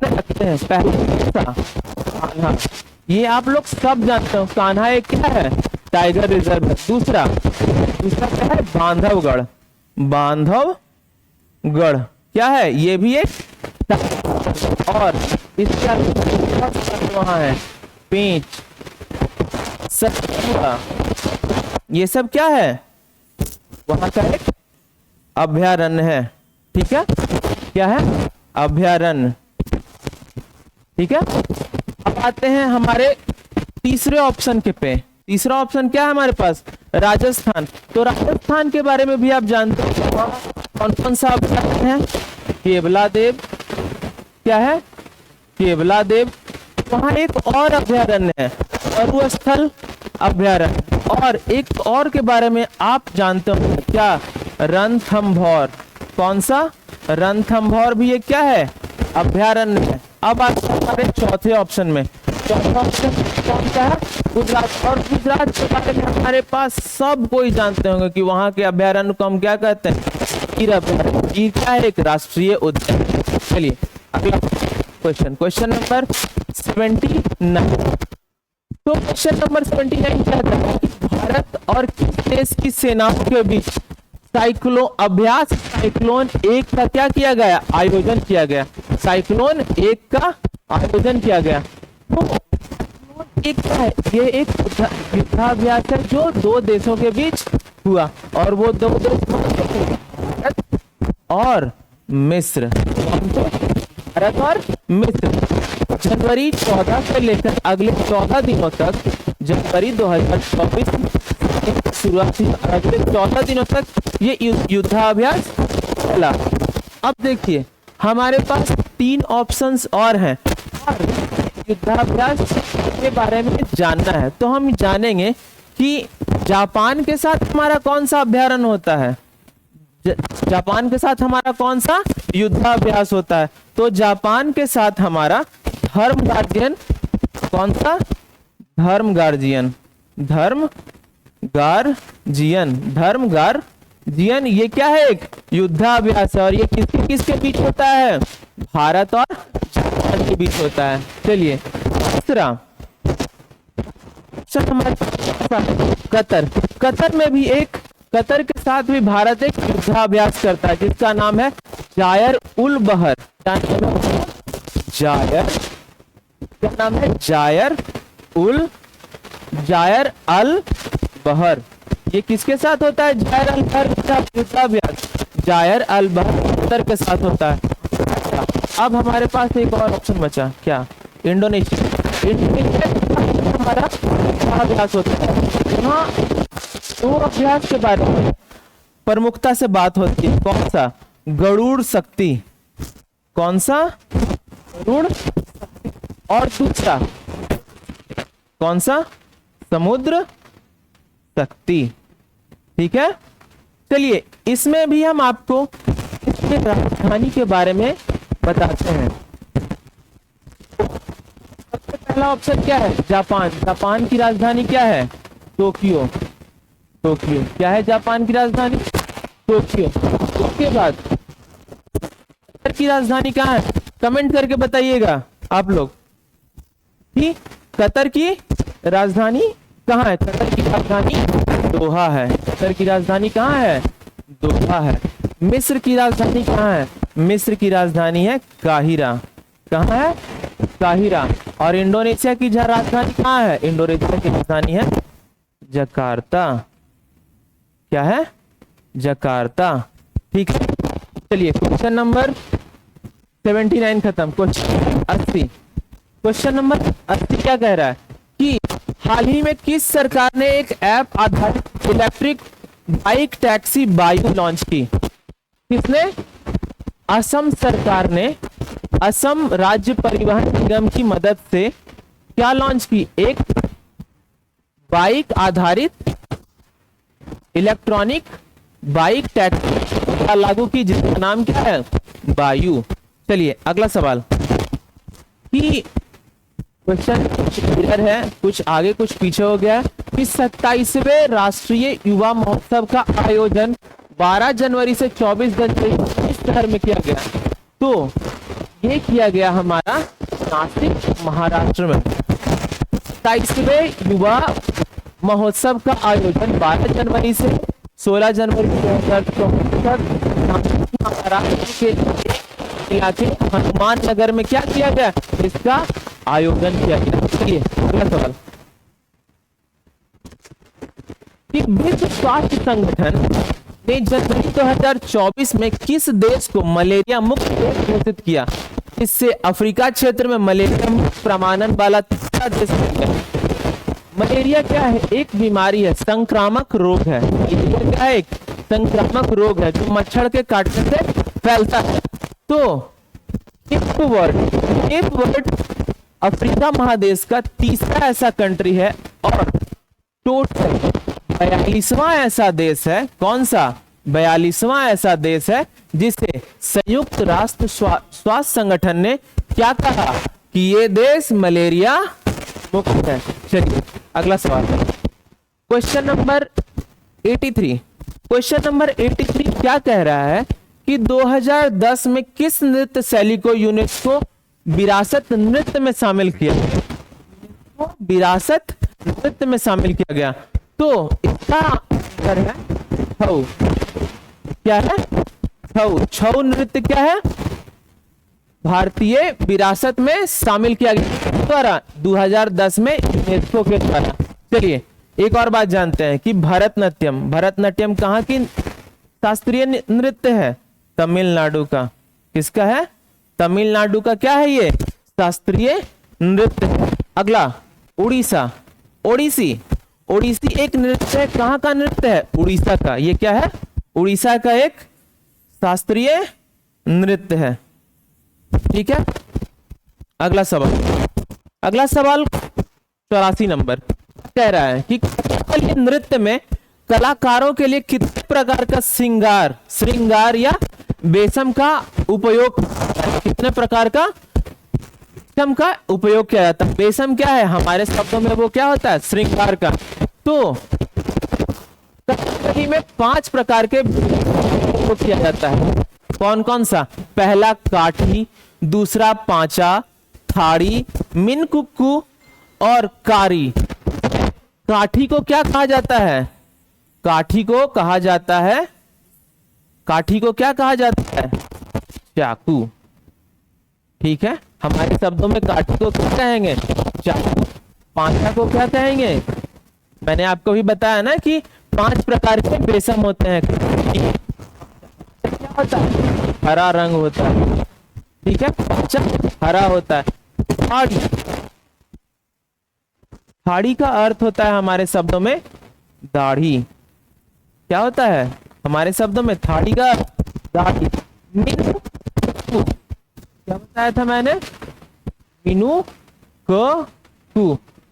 रखते हैं। पहला कान्हा, ये आप लोग सब जानते हो, कान्हा एक क्या है? टाइगर रिजर्व है। दूसरा क्या है? बांधवगढ़। बांधवगढ़ क्या है? ये भी एक। और इसका वहां है पेंच, सतपुड़ा, ये सब क्या है? वहां का एक अभ्यारण्य है। ठीक है, क्या है? अभ्यारण्य। ठीक है, अब आते हैं हमारे तीसरे ऑप्शन के पे। तीसरा ऑप्शन क्या है हमारे पास? राजस्थान। तो राजस्थान के बारे में भी आप जानते हैं, कौन कौन सा अभ्यारण्य है? केवलादेव, क्या है? केवलादेव। वहां एक और अभ्यारण्य है, मरुस्थल अभ्यारण्य। और एक और के बारे में आप जानते हो क्या? रणथंभौर। कौन सा? रणथंभौर भी एक क्या है? अभ्यारण्य है। अब आते हैं हमारे चौथे ऑप्शन में। चौथा ऑप्शन कौन सा है? गुजरात। और गुजरात के बारे में हमारे पास सब कोई जानते होंगे कि वहां के अभ्यारण्य को हम क्या कहते हैं? गिर अभ्यारण्य। गिर क्या है? एक राष्ट्रीय उद्यान। चलिए अगला क्वेश्चन, क्वेश्चन नंबर 79। तो क्वेश्चन नंबर 79 कहता है कि भारत और किस देश की सेनाओं के बीच अभ्यास साइक्लोन 1 का क्या किया गया? आयोजन किया गया। साइक्लोन 1 का आयोजन किया गया। तो एक क्या है? ये एक युद्धाभ्यास है जो 2 देशों के बीच हुआ। और वो 2 देश भारत और मिस्र। भारत और मिस्र। जनवरी 14 से लेकर अगले 14 दिनों तक, जनवरी 2024 शुरुआती अगले 14 दिनों तक ये युद्धाभ्यास चला। अब देखिए, हमारे पास 3 ऑप्शंस और हैं और युद्धाभ्यास के बारे में जानना है। तो हम जानेंगे कि जापान के साथ हमारा कौन सा अभ्यारण्य होता है? जापान के साथ हमारा कौन सा युद्धाभ्यास होता है? तो जापान के साथ हमारा धर्म गार्जियन। कौन सा? धर्म गार्जियन। धर्म गार्जियन ये क्या है? एक युद्धाभ्यास है। और ये किसके किसके बीच होता है? भारत और जापान के बीच होता है। चलिए तीसरा कतर। कतर में भी एक, कतर के साथ भी भारत एक युद्धाभ्यास करता है जिसका नाम है जायर उल बहर। जायर, क्या नाम है? जायर अल बहर। ये किसके साथ होता है? जायर अल बहर के साथ युद्धाभ्यास जायर अल बहर कतर के साथ होता है। अब हमारे पास एक और ऑप्शन बचा, क्या? इंडोनेशिया। इंडोनेशिया हमारा अभ्यास होता है। यहाँ 2 अभ्यास के बारे में प्रमुखता से बात होती है। कौन सा? गरुड़ शक्ति। कौन सा? गरुड़ शक्ति। और दूसरा कौन सा? समुद्र शक्ति। ठीक है, चलिए इसमें भी हम आपको इसके राजधानी के बारे में बताते हैं। सबसे पहला ऑप्शन क्या है? जापान। जापान की राजधानी क्या है? टोक्यो। टोक्यो क्या है जापान की राजधानी? टोक्यो। उसके बाद कतर की राजधानी कहाँ है? कमेंट करके बताइएगा आप लोग। ठीक, कतर की राजधानी कहाँ है? कतर की राजधानी दोहा है। कतर की राजधानी कहाँ है? दोहा है। मिस्र की राजधानी कहाँ है? मिस्र की राजधानी है काहिरा। कहाँ है? काहिरा। और इंडोनेशिया की राजधानी कहाँ है? इंडोनेशिया की राजधानी है जकार्ता। क्या है? जकार्ता। ठीक है, चलिए क्वेश्चन नंबर 79 खत्म। क्वेश्चन 80, क्वेश्चन नंबर 80 क्या कह रहा है कि हाल ही में किस सरकार ने एक ऐप आधारित इलेक्ट्रिक बाइक टैक्सी बायू लॉन्च की? किसने? असम सरकार ने असम राज्य परिवहन निगम की मदद से क्या लॉन्च की? एक बाइक आधारित इलेक्ट्रॉनिक बाइक टैक्सी लागू की, जिसका नाम क्या है? बायू। चलिए अगला सवाल कि क्वेश्चन क्लियर है, कुछ आगे कुछ पीछे हो गया कि 27वें राष्ट्रीय युवा महोत्सव का आयोजन 12 जनवरी से 24 जनवरी इस शहर में किया गया? तो ये किया गया हमारा नासिक, महाराष्ट्र में। 27वें युवा महोत्सव का आयोजन 12 जनवरी से 16 जनवरी 2024 तक महाराष्ट्र के इलाके हनुमान नगर में क्या किया गया? इसका आयोजन किया गया। चलिए अगला सवाल कि विश्व स्वास्थ्य संगठन ने जनवरी 2024 में किस देश को मलेरिया मुक्त देश घोषित किया? इससे अफ्रीका क्षेत्र में मलेरिया मुक्त प्रमाणन वाला तीसरा देश बन गया। मलेरिया क्या है? एक बीमारी है, संक्रामक रोग है। मलेरिया क्या है? एक संक्रामक रोग है जो मच्छर के काटने से फैलता है। तो केप वर्ड अफ्रीका महादेश का तीसरा ऐसा कंट्री है और टोटल 42वां ऐसा देश है। कौन सा? 42वां ऐसा देश है जिसे संयुक्त राष्ट्र स्वास्थ्य संगठन ने क्या कहा कि ये देश मलेरिया मुक्त है। चलिए अगला सवाल, क्वेश्चन नंबर 83। क्वेश्चन नंबर 83 क्या कह रहा है कि 2010 में किस नृत्य शैली को यूनेस्को विरासत नृत्य में शामिल किया गया? विरासत नृत्य में शामिल किया गया। तो इसका आंसर है छऊ। क्या है? छऊ। छऊ नृत्य क्या है? भारतीय विरासत में शामिल किया गया द्वारा 2010 में यूनेस्को के द्वारा। चलिए एक और बात जानते हैं कि भरतनाट्यम कहाँ की शास्त्रीय नृत्य है? तमिलनाडु का। किसका है? तमिलनाडु का क्या है ये? शास्त्रीय नृत्य। अगला उड़ीसा। ओडिसी एक नृत्य है। कहाँ का नृत्य है? उड़ीसा का। ये क्या है? उड़ीसा का एक शास्त्रीय नृत्य है। ठीक है, अगला सवाल 84 नंबर कह रहा है कि कथकली नृत्य में कलाकारों के लिए कितने प्रकार का श्रृंगार या बेसम का उपयोग, कितने प्रकार का बेसम का उपयोग किया जाता है? बेसम क्या है? हमारे शब्दों में वो क्या होता है? श्रृंगार का। तो कथकली में 5 प्रकार के उपयोग किया जाता है। कौन कौन सा? पहला काठी, दूसरा पांचा, थाड़ी, मिनकुक्कू और कारी। काठी को क्या कहा जाता है? काठी को क्या कहा जाता है? चाकू। ठीक है, हमारे शब्दों में काठी को क्या कहेंगे? चाकू। पांचा को क्या कहेंगे? मैंने आपको भी बताया ना कि 5 प्रकार के बेसम होते हैं। क्या होता है? हरा रंग होता है। ठीक है, पांचा हरा होता है। थाड़ी का अर्थ होता है हमारे शब्दों में दाढ़ी। क्या होता है हमारे शब्दों में? थाड़ी का दाढ़ी। मिनू क्या बताया था मैंने?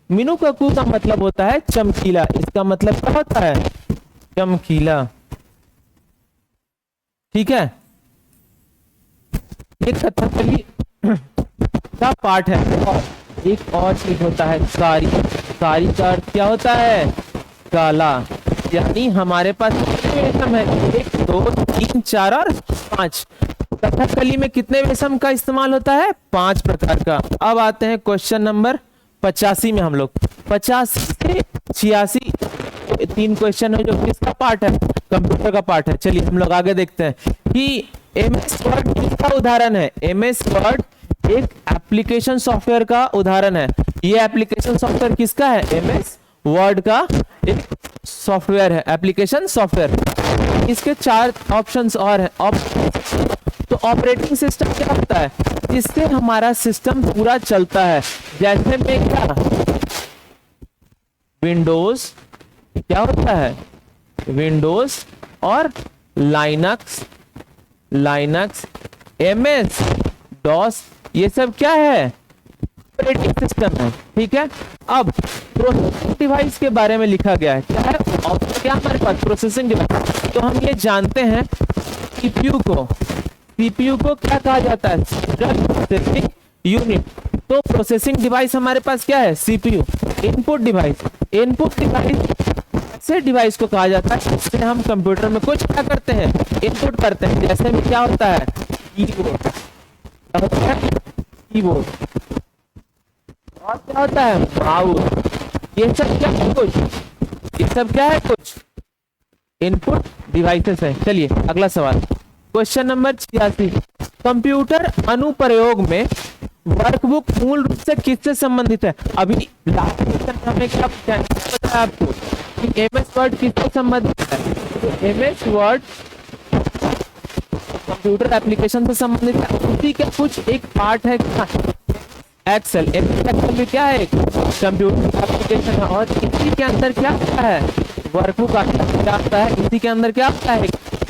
मीनू ककू का मतलब होता है चमकीला। इसका मतलब क्या होता है? चमकीला। ठीक है, ये कथकली का पार्ट है। और एक और चीज होता है कारी। कारी का अर्थ क्या होता है? काला। यानी हमारे पास कितने वेशम है? 1 2 3 4 और 5। कथकली में कितने वेशम का इस्तेमाल होता है? 5 प्रकार का। अब आते हैं क्वेश्चन नंबर 85 में हम लोग 85 से 86 3 क्वेश्चन है जो किसका पार्ट है, कंप्यूटर का पार्ट है। चलिए हम लोग आगे देखते हैं कि एमएस वर्ड किसका उदाहरण है। एमएस वर्ड एक एप्लीकेशन सॉफ्टवेयर का उदाहरण है। ये एप्लीकेशन सॉफ्टवेयर किसका है, एमएस वर्ड का एक सॉफ्टवेयर है, एप्लीकेशन सॉफ्टवेयर। इसके 4 ऑप्शंस और हैं। तो ऑपरेटिंग सिस्टम क्या होता है, जिससे हमारा सिस्टम पूरा चलता है। जैसे में क्या, विंडोज क्या होता है, विंडोज और लाइनक्स, एमएस, डॉस, ये सब क्या है, ऑपरेटिंग सिस्टम है। ठीक है, अब प्रोसेसिंग डिवाइस के बारे में लिखा गया है। क्या है, क्या हमारे पास प्रोसेसिंग डिवाइस। तो हम ये जानते हैं सीपीयू को क्या कहा जाता है, सेंट्रल प्रोसेसिंग यूनिट। तो प्रोसेसिंग डिवाइस हमारे पास क्या है, सीपीयू। इनपुट डिवाइस ऐसे डिवाइस को कहा जाता है जिससे हम कंप्यूटर में कुछ क्या करते हैं, इनपुट करते हैं। जैसे में क्या होता है, कीबोर्ड, क्या होता है, कीबोर्ड, और क्या होता है, माउस। ये सब क्या है, कुछ इनपुट डिवाइसेस है। चलिए अगला सवाल, क्वेश्चन नंबर 86। कंप्यूटर अनुप्रयोग में वर्कबुक मूल रूप से किससे संबंधित है। अभी लास्ट क्वेश्चन में हमें क्या बताया आपको कि एमएस वर्ड किससे संबंधित है। तो एमएस वर्ड कंप्यूटर एप्लीकेशन से संबंधित है। उसी का कुछ एक पार्ट है क्या, एक्सेल। एक्सेल भी क्या है, एक कंप्यूटर एप्लीकेशन है। और इसी के अंदर क्या आता है, वर्कबुक आता है। इसी के अंदर क्या आता है,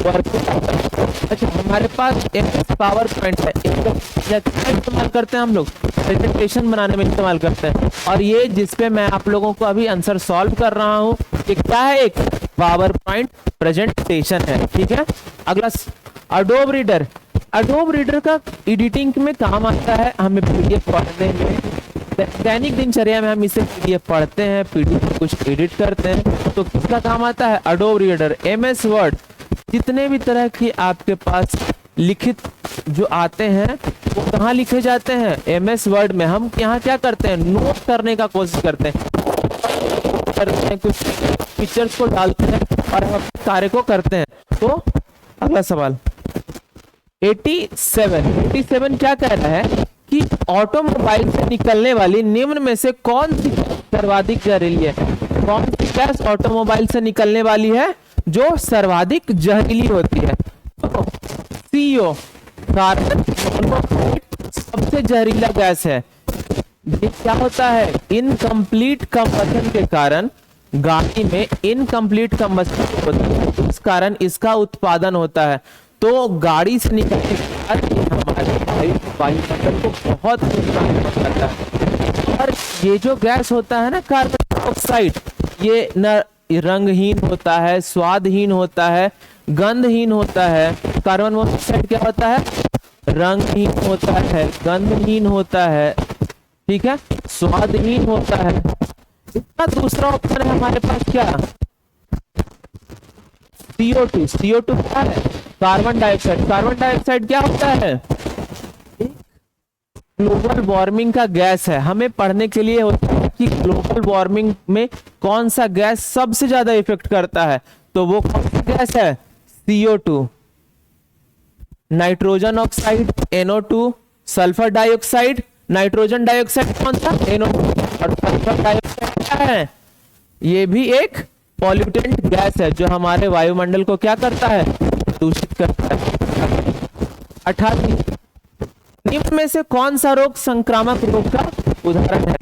वर्कबुक आता है। अच्छा, हमारे पास एमएस पावर पॉइंट है, इस्तेमाल करते हैं हम लोग, प्रेजेंटेशन बनाने में इस्तेमाल करते हैं। और ये जिसपे मैं आप लोगों को अभी आंसर सॉल्व कर रहा हूँ, ये क्या है, एक पावर पॉइंट प्रेजेंटेशन है। ठीक है, अगला अडोब रीडर का एडिटिंग में काम आता है, हमें पीडीएफ पढ़ने में। दैनिक दिनचर्या में हम इसे पीडीएफ पढ़ते हैं, पीडीएफ कुछ एडिट करते हैं, तो किसका काम आता है, अडोब रीडर। एमएस वर्ड, जितने भी तरह की आपके पास लिखित जो आते हैं वो कहाँ लिखे जाते हैं, एमएस वर्ड में। हम यहाँ क्या करते हैं, नोट करने का कोशिश करते हैं, कुछ पिक्चर्स को डालते हैं और हम कार्य को करते हैं। तो अगला सवाल 87 क्या कह रहा है कि ऑटोमोबाइल से निकलने वाली निम्न में से कौन सी सर्वाधिक जहरीली है। कौन सी गैस ऑटोमोबाइल से निकलने वाली है जो सर्वाधिक जहरीली होती है। तो CO, कार्बन मोनोऑक्साइड सबसे जहरीला गैस है। ये क्या होता है, इनकम्प्लीट कंबशन के कारण गाड़ी में इनकम्प्लीट कंबशन होता है, इस कारण इसका उत्पादन होता है। तो गाड़ी से निकलने के बाद हमारे वायुमंडल को बहुत नुकसान पहुंचाता है। और ये जो गैस होता है ना, कार्बन डाइऑक्साइड, ये न रंगहीन होता है, स्वादहीन होता है, गंधहीन होता है। कार्बन मोनोऑक्साइड क्या होता है, रंगहीन होता है, गंधहीन होता है, ठीक है, स्वादहीन होता है। इसका दूसरा ऑप्शन है हमारे पास क्या, CO2 क्या है, कार्बन डाइऑक्साइड। कार्बन डाइऑक्साइड क्या होता है, ग्लोबल वार्मिंग का गैस है। हमें पढ़ने के लिए होता है कि ग्लोबल वार्मिंग में कौन सा गैस सबसे ज्यादा इफेक्ट करता है, तो वो कौन सा गैस है, CO2। Nitrogen oxide NO2, sulphur dioxide, nitrogen dioxide कौन सा, NO2, और सल्फर डाइऑक्साइड क्या है, ये भी एक पॉल्यूटेंट गैस है जो हमारे वायुमंडल को क्या करता है, दूषित करता है। 88 निम्न में से कौन सा रोग संक्रामक रोग का उदाहरण है,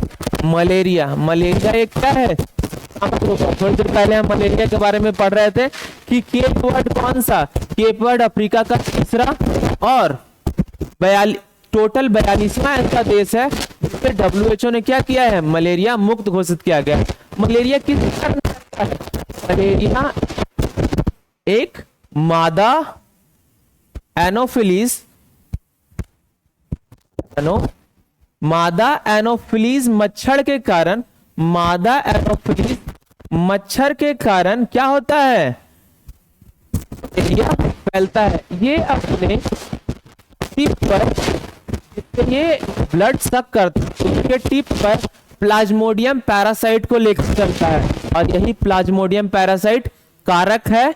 मलेरिया। मलेरिया एक क्या है, थोड़ी देर पहले हम मलेरिया के बारे में पढ़ रहे थे कि केप वर्ड कौन सा, केप वर्ड अफ्रीका का तीसरा और टोटल 42वां ऐसा देश है जिसपे WHO ने क्या किया है, मलेरिया मुक्त घोषित किया गया। मलेरिया किस कारण है, मलेरिया एक मादा एनोफिलीज मच्छर के कारण, मादा एनोफिलीज मच्छर के कारण क्या होता है, मलेरिया फैलता है। ये अपने टिप पर, ये ब्लड सक करता है, उसके टिप पर प्लाज्मोडियम पैरासाइट को लेकर चलता है, और यही प्लाज्मोडियम पैरासाइट कारक है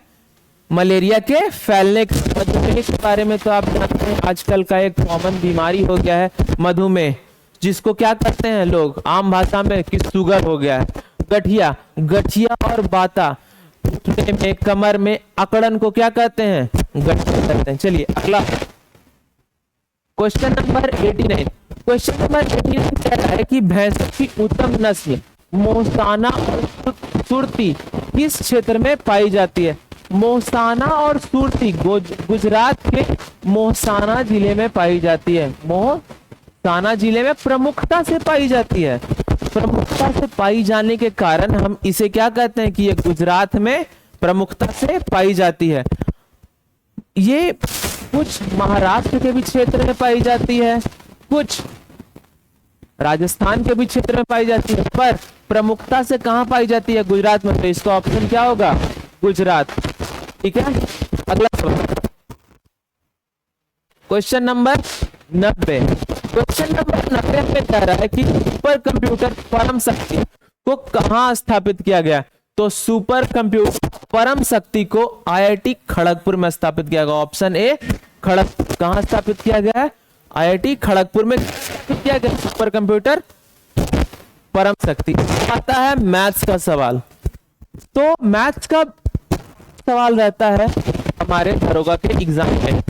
मलेरिया के फैलने के। मधुमेह के बारे में तो आप जानते हैं, आजकल का एक कॉमन बीमारी हो गया है मधुमेह, जिसको क्या कहते हैं लोग आम भाषा में कि शुगर हो गया है। गठिया, गठिया और बाता, घुटने में, कमर में अकड़न को क्या कहते हैं? गठिया कहते हैं। चलिए अगला क्वेश्चन नंबर 89। क्वेश्चन नंबर 89 कह रहा है कि भैंसों की उत्तम नस्ल मोहसाना और सुरती किस क्षेत्र में पाई जाती है? मोहसाना और सुरती गुजरात के मोहसाना जिले में पाई जाती है। मोहसाना जिले में प्रमुखता से पाई जाती है। प्रमुखता से पाई जाने के कारण हम इसे क्या कहते हैं कि ये गुजरात में प्रमुखता से पाई जाती है। ये कुछ महाराष्ट्र के भी क्षेत्र में पाई जाती है, कुछ राजस्थान के भी क्षेत्र में पाई जाती है, पर प्रमुखता से कहां पाई जाती है? गुजरात में। तो इसका ऑप्शन क्या होगा? गुजरात। ठीक है, अगला सवाल क्वेश्चन नंबर 90। क्वेश्चन नंबर 90 में कह रहा है कि सुपर कंप्यूटर परम शक्ति को कहां स्थापित किया गया? तो सुपर कंप्यूटर परम शक्ति को आईआईटी खड़गपुर में स्थापित किया गया। Option A Kharagpur. कहां स्थापित किया गया है? आईआईटी खड़गपुर में स्थापित किया गया सुपर कंप्यूटर परम शक्ति। आता है मैथ्स का सवाल। तो मैथ्स का सवाल रहता है हमारे दरोगा के एग्जाम में,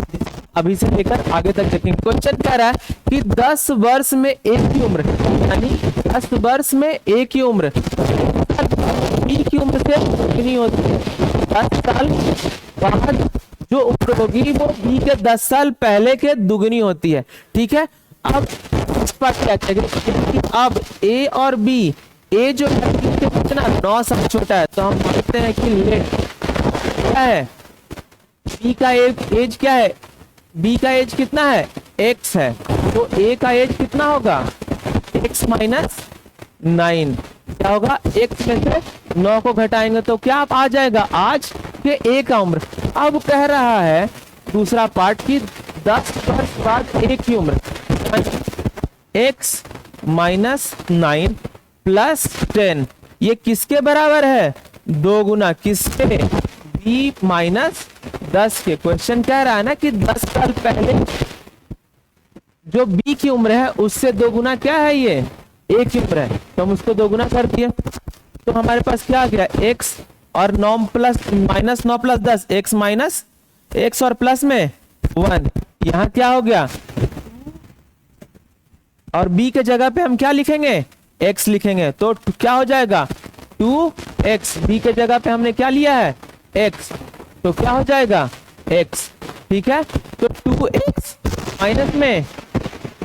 अभी से लेकर आगे तक देखेंगे। क्वेश्चन कह रहा है कि 10 वर्ष में एक की उम्र, यानी 10 वर्ष में एक की उम्र बी की उम्र से कितनी होती है? 10 साल बाद जो उम्र होगी वो बी के 10 साल पहले के दुगनी होती है। ठीक है, अब इस पर क्या कहेंगे? अब ए और बी, ए जो है कितना 9 साल छोटा है, तो हम मानते हैं कि लेट क्या है? बी का एज क्या है? बी का एज कितना है? x है, तो a का एज कितना होगा? x minus 9। क्या होगा? x में से 9 को घटाएंगे तो क्या आ जाएगा? आज के a का उम्र। अब कह रहा है दूसरा पार्ट की 10 वर्ष बाद a की उम्र, x माइनस 9 प्लस 10, ये किसके बराबर है? 2 गुना किसके? b माइनस 10 के। क्वेश्चन कह रहा है ना कि 10 साल पहले जो b की उम्र है उससे 2 गुना क्या है? ये a की उम्र है, तो हम उसको 2 गुना कर दिए, तो हमारे पास क्या आ गया? x और 9 plus minus 9 plus 10, x minus x और प्लस में 1, यहाँ क्या हो गया? और b के जगह पे हम क्या लिखेंगे? x लिखेंगे, तो क्या हो जाएगा? 2x। b के जगह पे हमने क्या लिया है? x, तो क्या हो जाएगा? x। ठीक है, तो 2x माइनस में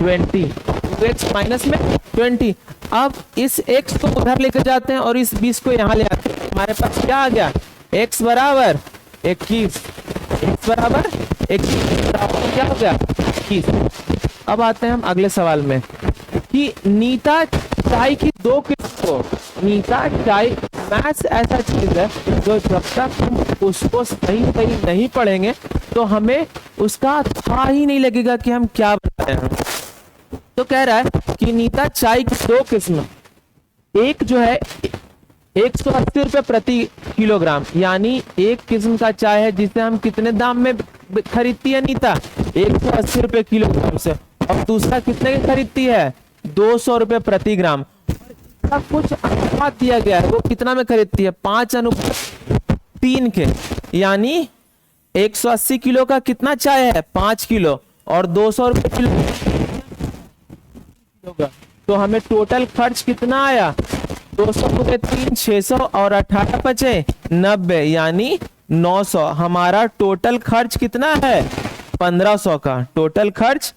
20, 2x माइनस में 20। अब इस x को उधर लेकर जाते हैं और इस 20 को यहाँ ले आते हैं, हमारे पास क्या आ गया? x बराबर 21, x बराबर 21, क्या हो गया? 21। अब आते हैं हम अगले सवाल में कि नीता चाय की 2 किस्म को, नीता चाय मैथ्स ऐसा चीज है जो जब तक हम उसको सही नहीं पढ़ेंगे तो हमें उसका था ही नहीं लगेगा कि हम क्या बना रहे हैं। तो कह रहा है कि नीता चाय की 2 किस्म, एक जो है 180 रुपए प्रति किलोग्राम, यानी एक किस्म का चाय है जिसे हम कितने दाम में खरीदती है नीता? 180 रुपए किलोग्राम से, और दूसरा कितने की खरीदती है? 200 रुपए प्रति ग्राम। सब कुछ अनुपात दिया गया है, वो कितना में खरीदती है? 5:3 के, यानी 180 किलो का कितना चाय है? 5 किलो, और 200 रुपए किलो होगा, तो हमें टोटल खर्च कितना आया? 200 रुपए 3, 600, और 18 बचे 90, यानी 900। हमारा टोटल खर्च कितना है? 1500 का टोटल खर्च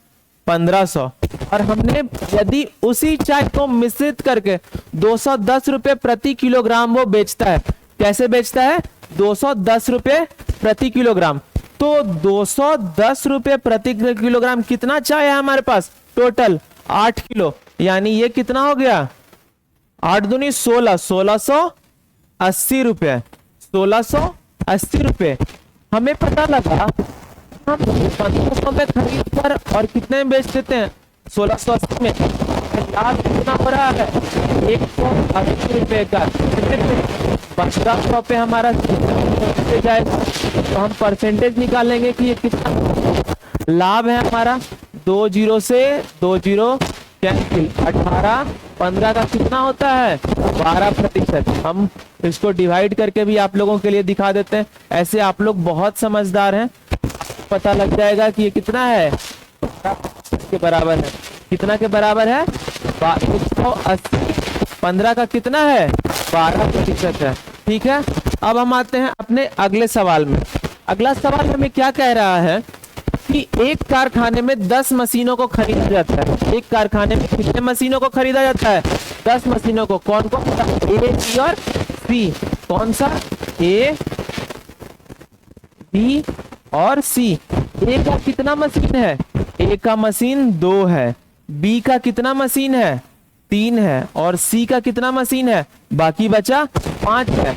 1500। और हमने यदि उसी चाय को मिश्रित करके 210 रुपए प्रति किलोग्राम वो बेचता है, कैसे बेचता है? 210 रुपए प्रति किलोग्राम। तो 210 रुपए प्रति किलोग्राम कितना चाय है हमारे पास? टोटल 8 किलो, यानी ये कितना हो गया? 8 दूनी 16, 1680 रुपए, 1680 रुपए। हमें पता लगा हम 1500 में खरीद कर और कितने में बेच देते हैं? 1680 में। लाभ कितना हो रहा है 180 रुपए का। 1500 पे हमारा जाएगा तो हम परसेंटेज निकालेंगे कि ये कितना लाभ है हमारा। 2 जीरो से 2 जीरो कैंसिल, 18 15 का कितना होता है 12%। हम इसको डिवाइड करके भी आप लोगों के लिए दिखा देते हैं, ऐसे आप लोग बहुत समझदार हैं, पता लग जाएगा कि ये कितना है 12% के बराबर है। कितना के बराबर है 180, 15 का कितना है 12% है। ठीक है, अब हम आते हैं अपने अगले सवाल में। अगला सवाल हमें क्या कह रहा है कि एक कारखाने में 10 मशीनों को खरीदा जाता है। एक कारखाने में कितने मशीनों को खरीदा जाता है 10 मशीनों को। कौन कौन सा ए बी और सी, कौन सा ए बी और सी। ए का कितना मशीन है, ए का मशीन 2 है, बी का कितना मशीन है 3 है और सी का कितना मशीन है बाकी बचा 5 है।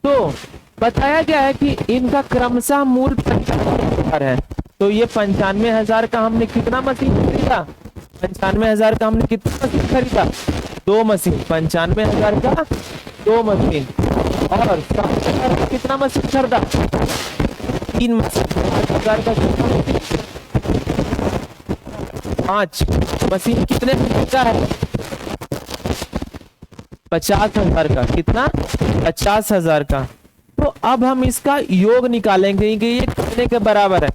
तो बताया गया है कि इनका क्रमशः मूल 95,000 है। तो ये 95,000 का हमने कितना मशीन खरीदा, 95,000 का हमने कितना मशीन खरीदा 2 मशीन, 95,000 का 2 मशीन। और 60,000 का कितना मशीन खरीदा 3 मशीन, 5,000 का कितना मशीन 5 मशीन। कितने का है 50,000 का, कितना 50,000 का। तो अब हम इसका योग निकालेंगे कि ये कितने के बराबर है।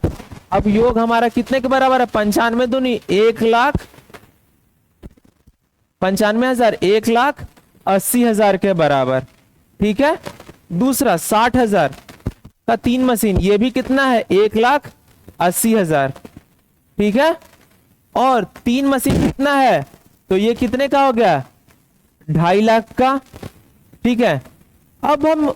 अब योग हमारा कितने के बराबर है 95 दूनी 1,00,000, 95,000 1,80,000 के बराबर। ठीक है, दूसरा 60,000 का 3 मशीन, ये भी कितना है 1,80,000। ठीक है, और 3 मशीन कितना है तो ये कितने का हो गया 2.5 लाख का। ठीक है, अब हम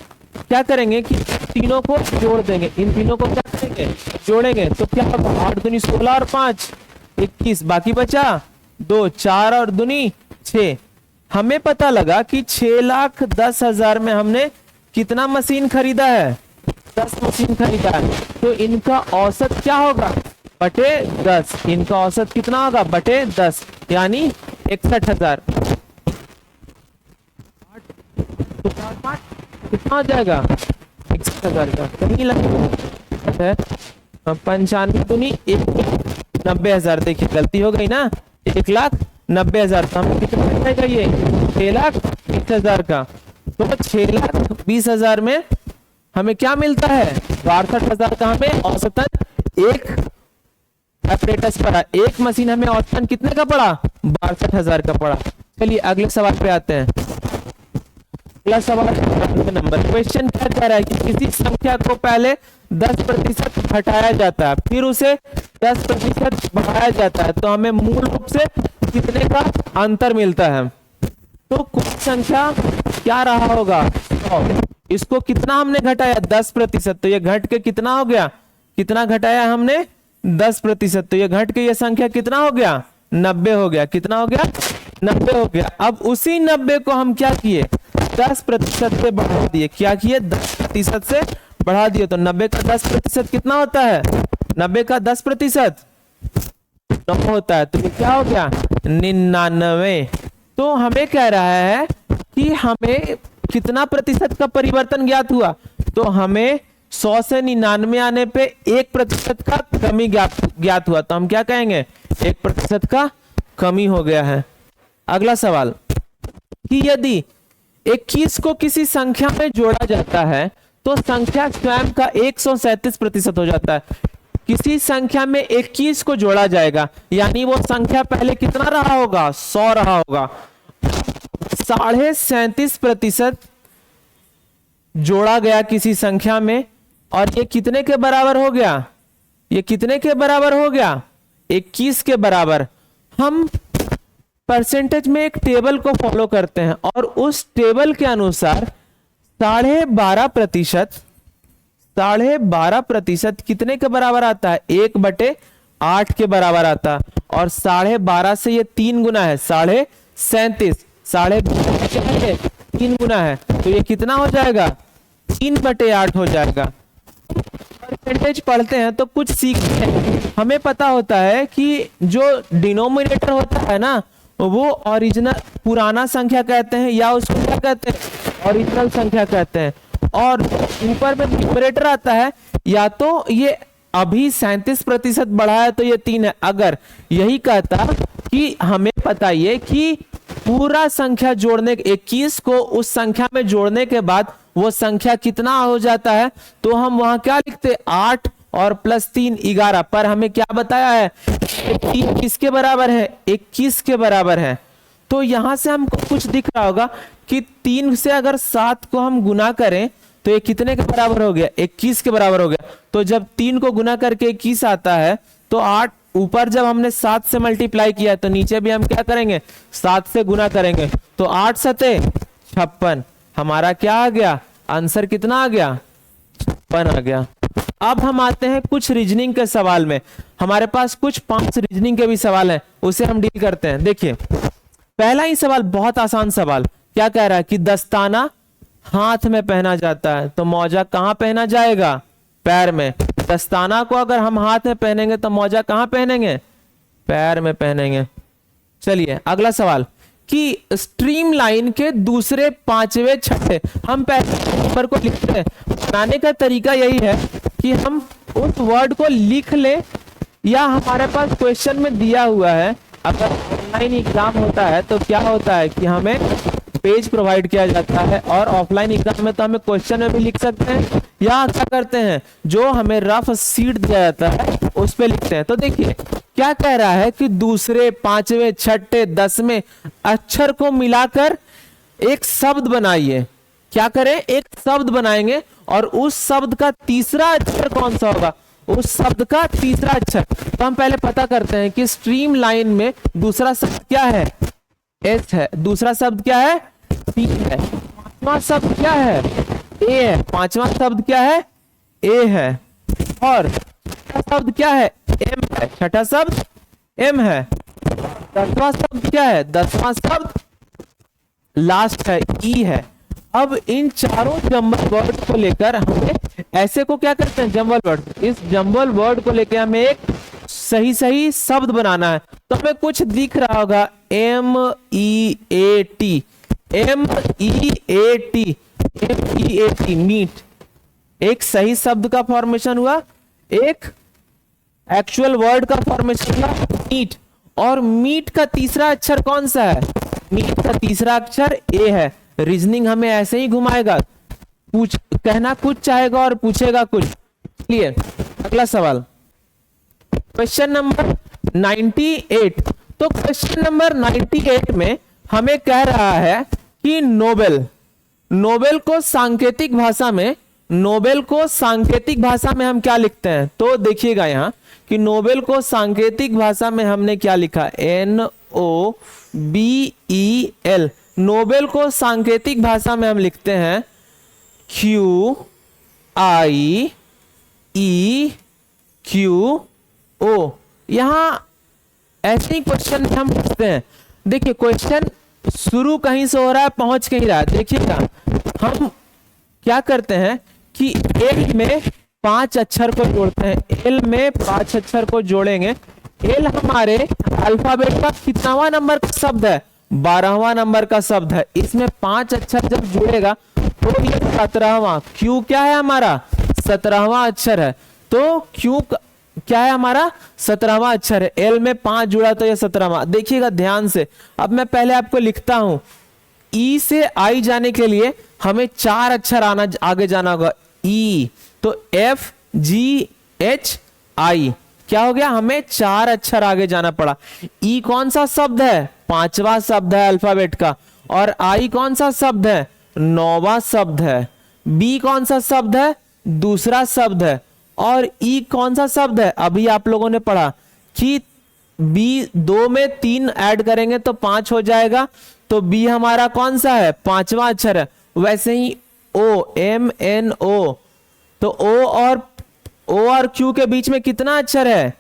क्या करेंगे कि तीनों को जोड़ देंगे, इन तीनों को क्या करेंगे जोड़ेंगे तो क्या होगा 8 दूनी 16 और 5 21, बाकी बचा 2, 4 और दूनी 6। हमें पता लगा कि 6,10,000 में हमने कितना मशीन खरीदा है 10 मशीन खरीदा है। तो इनका औसत क्या होगा बटे 10, इनका औसत कितना होगा बटे 10 यानी 61,000। कितना हो जाएगा 61,000 का, कहीं लग है 95 दूनी 1,90,000। देखिए गलती हो गई ना 1,90,000, तो हमें कितना मिलेगा ये 6,20,000 का। तो 6,20,000 में हमें क्या मिलता है 62,000 का हमें औसतन एक ऑपरेटर्स पड़ा, एक मशीन हमें औसतन कितने का पड़ा 62,000 का पड़ा। चलिए अगले सवाल पे आते हैं। अगला सवाल नंबर क्वेश्चन क्या कह रहा है कि किसी संख्या को पहले 10% घटाया जाता है फिर उसे 10% बढ़ाया जाता है तो हमें मूल रूप से कितने का अंतर मिलता है। तो कोई संख्या क्या रहा होगा 100, इसको कितना हमने घटाया 10%, तो ये घट के कितना हो गया, कितना घटाया हमने 10%, तो ये घट के ये संख्या कितना हो गया 90 हो गया। कितना हो गया 90 हो गया। अब उसी 90 को हम क्या किए 10% से बढ़ा दिए। क्या किए 10% से बढ़ा दिए। तो 90 का 10% कितना होता है 90 का 10% 9 होता है। तो ये क्या हो गया 99। तो हमें कह रहा है कि हमें कितना प्रतिशत का परिवर्तन ज्ञात हुआ, तो हमें 100 से 99 आने पे 1% का कमी ज्ञात हुआ। तो हम क्या कहेंगे 1% का कमी हो गया है। अगला सवाल कि यदि 21 को किसी संख्या में जोड़ा जाता है तो संख्या स्वयं का 137% हो जाता है। किसी संख्या में 21 को जोड़ा जाएगा यानी वो संख्या पहले कितना रहा होगा 100 रहा होगा। 37.5% जोड़ा गया किसी संख्या में और ये कितने के बराबर हो गया, ये कितने के बराबर हो गया 21 के बराबर। हम परसेंटेज में एक टेबल को फॉलो करते हैं और उस टेबल के अनुसार 12.5% कितने के बराबर आता है 1/8 के बराबर आता है। और 12.5 से ये 3 गुना है 37.5, 3 गुना है तो ये कितना हो जाएगा 3/8 हो जाएगा। परसेंटेज पढ़ते हैं तो कुछ सीखते हैं। हमें पता होता है कि जो डिनोमिनेटर होता है ना वो ओरिजिनल पुराना संख्या कहते हैं या उसको क्या कहते हैं, ओरिजिनल संख्या कहते हैं। और ऊपर में न्यूमरेटर आता है, या तो ये अभी 37% बढ़ा है तो ये 3 है। अगर यही कहता कि हमें बताइए कि पूरा संख्या जोड़ने 21 को उस संख्या में जोड़ने के बाद वो संख्या कितना हो जाता है, तो हम वहां क्या लिखते, 8 और +3 11। पर हमें क्या बताया है, 3 किसके बराबर है, 21 के बराबर है। तो यहां से हमको कुछ दिख रहा होगा कि 3 से अगर 7 को हम गुना करें तो ये कितने के बराबर हो गया, 21 के बराबर हो गया। तो जब 3 को गुना करके 21 आता है तो 8 ऊपर जब हमने 7 से मल्टीप्लाई किया तो नीचे भी हम क्या करेंगे, 7 से गुना करेंगे। तो 8 सते 56, हमारा क्या आ गया आंसर, कितना आ गया, 56 आ गया। अब हम आते हैं कुछ रीजनिंग के सवाल में। हमारे पास कुछ 5 रीजनिंग के भी सवाल हैं, उसे हम डील करते हैं। देखिए पहला ही सवाल बहुत आसान सवाल, क्या कह रहा है कि दस्ताना हाथ में पहना जाता है तो मौजा कहां पहना जाएगा, पैर में। दस्ताना को अगर हम हाथ में पहनेंगे तो मौजा कहां पहनेंगे, पैर में पहनेंगे। चलिए अगला सवाल कि स्ट्रीम लाइन के दूसरे 5वें छठे, हम पहले नंबर को लिखते हैं। बनाने का तरीका यही है कि हम उस वर्ड को लिख ले, या हमारे पास क्वेश्चन में दिया हुआ है। अगर ऑनलाइन एग्जाम होता है तो क्या होता है कि हमें पेज प्रोवाइड किया जाता है, और ऑफलाइन एग्जाम में तो हमें क्वेश्चन में भी लिख सकते हैं, या क्या करते हैं जो हमें रफ सीट दिया जाता है उस पे लिखते हैं। तो देखिए क्या कह रहा है कि दूसरे 5वें छठे 10वें अक्षर को मिलाकर एक शब्द बनाइए। क्या करें, एक शब्द बनाएंगे, और उस शब्द का तीसरा अक्षर कौन सा होगा, उस शब्द का तीसरा अक्षर। तो हम पहले पता करते हैं कि स्ट्रीम लाइन में दूसरा शब्द क्या है, एस है। दूसरा शब्द क्या है, पी है। पांचवा शब्द क्या है, ए है। पांचवा शब्द क्या है, ए है। और छठा शब्द क्या है, एम है। छठा शब्द एम है। 10वां शब्द क्या है, 10वां शब्द लास्ट है, ई है। अब इन चारों जंबल वर्ड को लेकर हमें ऐसे को क्या करते हैं, जंबल वर्ड। इस जंबल वर्ड को लेकर हमें एक सही सही शब्द बनाना है। तो हमें कुछ दिख रहा होगा, MEAT, MEAT, MEAT, मीट। एक सही शब्द का फॉर्मेशन हुआ, एक एक्चुअल वर्ड का फॉर्मेशन हुआ, मीट। और मीट का तीसरा अक्षर कौन सा है, मीट का तीसरा अक्षर ए है। रीजनिंग हमें ऐसे ही घुमाएगा, कहना कुछ चाहेगा और पूछेगा कुछ। चलिए अगला सवाल, क्वेश्चन नंबर 98। तो क्वेश्चन नंबर 98 में हमें कह रहा है कि नोबेल को सांकेतिक भाषा में, नोबेल को सांकेतिक भाषा में हम क्या लिखते हैं। तो देखिएगा यहां कि नोबेल को सांकेतिक भाषा में हमने क्या लिखा, NOBEL। नोबेल को सांकेतिक भाषा में हम लिखते हैं QIEQO। यहां ऐसे ही क्वेश्चन हम पूछते हैं। देखिए क्वेश्चन शुरू कहीं से हो रहा है, पहुंच कहीं रहा है। देखिएगा हम क्या करते हैं कि एल में 5 अक्षर को जोड़ते हैं। एल में 5 अक्षर को जोड़ेंगे। एल हमारे अल्फाबेट का कितनावां नंबर का शब्द है, 12वां नंबर का शब्द है। इसमें 5 अक्षर जब जुड़ेगा तो ये 17वां। क्यू क्या है हमारा, 17वां अक्षर है। तो क्यू क्या है हमारा, 17वां अक्षर है। एल में 5 जुड़ा तो ये 17वां। देखिएगा ध्यान से, अब मैं पहले आपको लिखता हूं। ई से आई जाने के लिए हमें 4 अक्षर आगे जाना होगा, ई। तो FGHI क्या हो गया, हमें 4 अक्षर आगे जाना पड़ा। ई कौन सा शब्द है, 5वां शब्द है अल्फाबेट का। और आई कौन सा शब्द है, 9वां शब्द है। बी कौन सा शब्द है, दूसरा शब्द है। और ई कौन सा शब्द है, अभी आप लोगों ने पढ़ा कि बी 2 में 3 ऐड करेंगे तो 5 हो जाएगा। तो बी हमारा कौन सा है, 5वां अक्षर है। वैसे ही ओ, MNO। तो ओ और क्यू के बीच में कितना अक्षर है,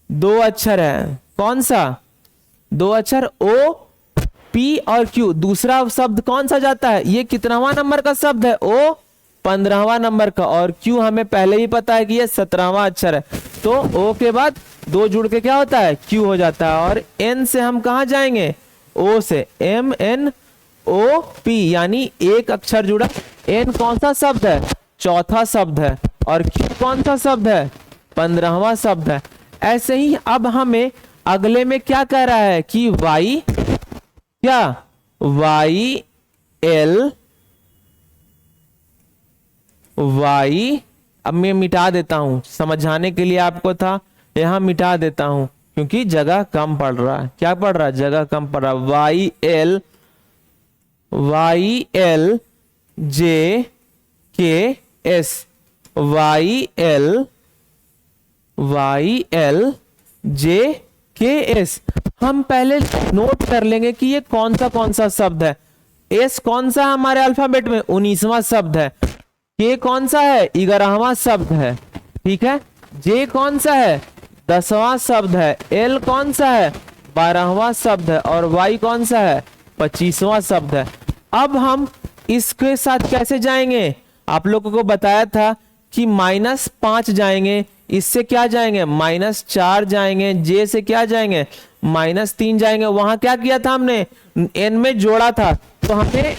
2 अक्षर है। कौन सा, 2 अक्षर, O P और Q। दूसरा शब्द कौन सा जाता है, ये कितनावां नंबर का शब्द है, O 15वां नंबर का। और Q हमें पहले ही पता है कि ये 17वां अक्षर है। तो O के बाद दो जुड़ के क्या होता है Q हो जाता है। और N से हम कहाँ जाएंगे, O से, MNOP, यानी एक अक्षर जुड़ा। N कौन सा शब्द है, चौथा शब्द है, और Q कौन सा शब्द है, 15वां शब्द है। ऐसे ही अब हमें अगले में क्या कह रहा है कि Y क्या, Y, अब मैं मिटा देता हूं समझाने के लिए, आपको था यहां मिटा देता हूं क्योंकि जगह कम पड़ रहा है। क्या पड़ रहा है, जगह कम पड़ रहा है। YLJKS, हम पहले नोट कर लेंगे कि ये कौन सा शब्द है। एस कौन सा है हमारे अल्फाबेट में, 19वां शब्द है। के कौन सा है, 11वां शब्द है, ठीक है। जे कौन सा है, 10वां शब्द है। एल कौन सा है, 12वां शब्द है। और वाई कौन सा है, 25वां शब्द है। अब हम इसके साथ कैसे जाएंगे, आप लोगों को बताया था कि -5 जाएंगे, इससे क्या जाएंगे, -4 जाएंगे। जे से क्या जाएंगे, -3 जाएंगे। वहां क्या किया था हमने, एन में जोड़ा था, तो हमें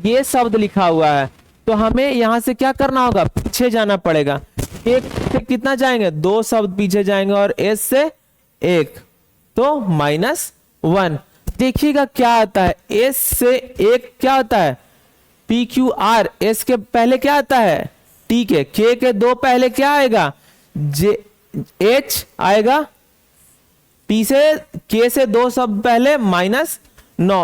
ये शब्द लिखा हुआ है, तो हमें यहां से क्या करना होगा, पीछे जाना पड़ेगा। एक से कितना जाएंगे, 2 शब्द पीछे जाएंगे, और एस से 1, तो -1। देखिएगा क्या आता है, एस से 1 क्या होता है, PQR। एस के पहले क्या आता है, टी के 2 पहले क्या आएगा, जे एच आएगा। टी से, के से 2 शब्द पहले -9,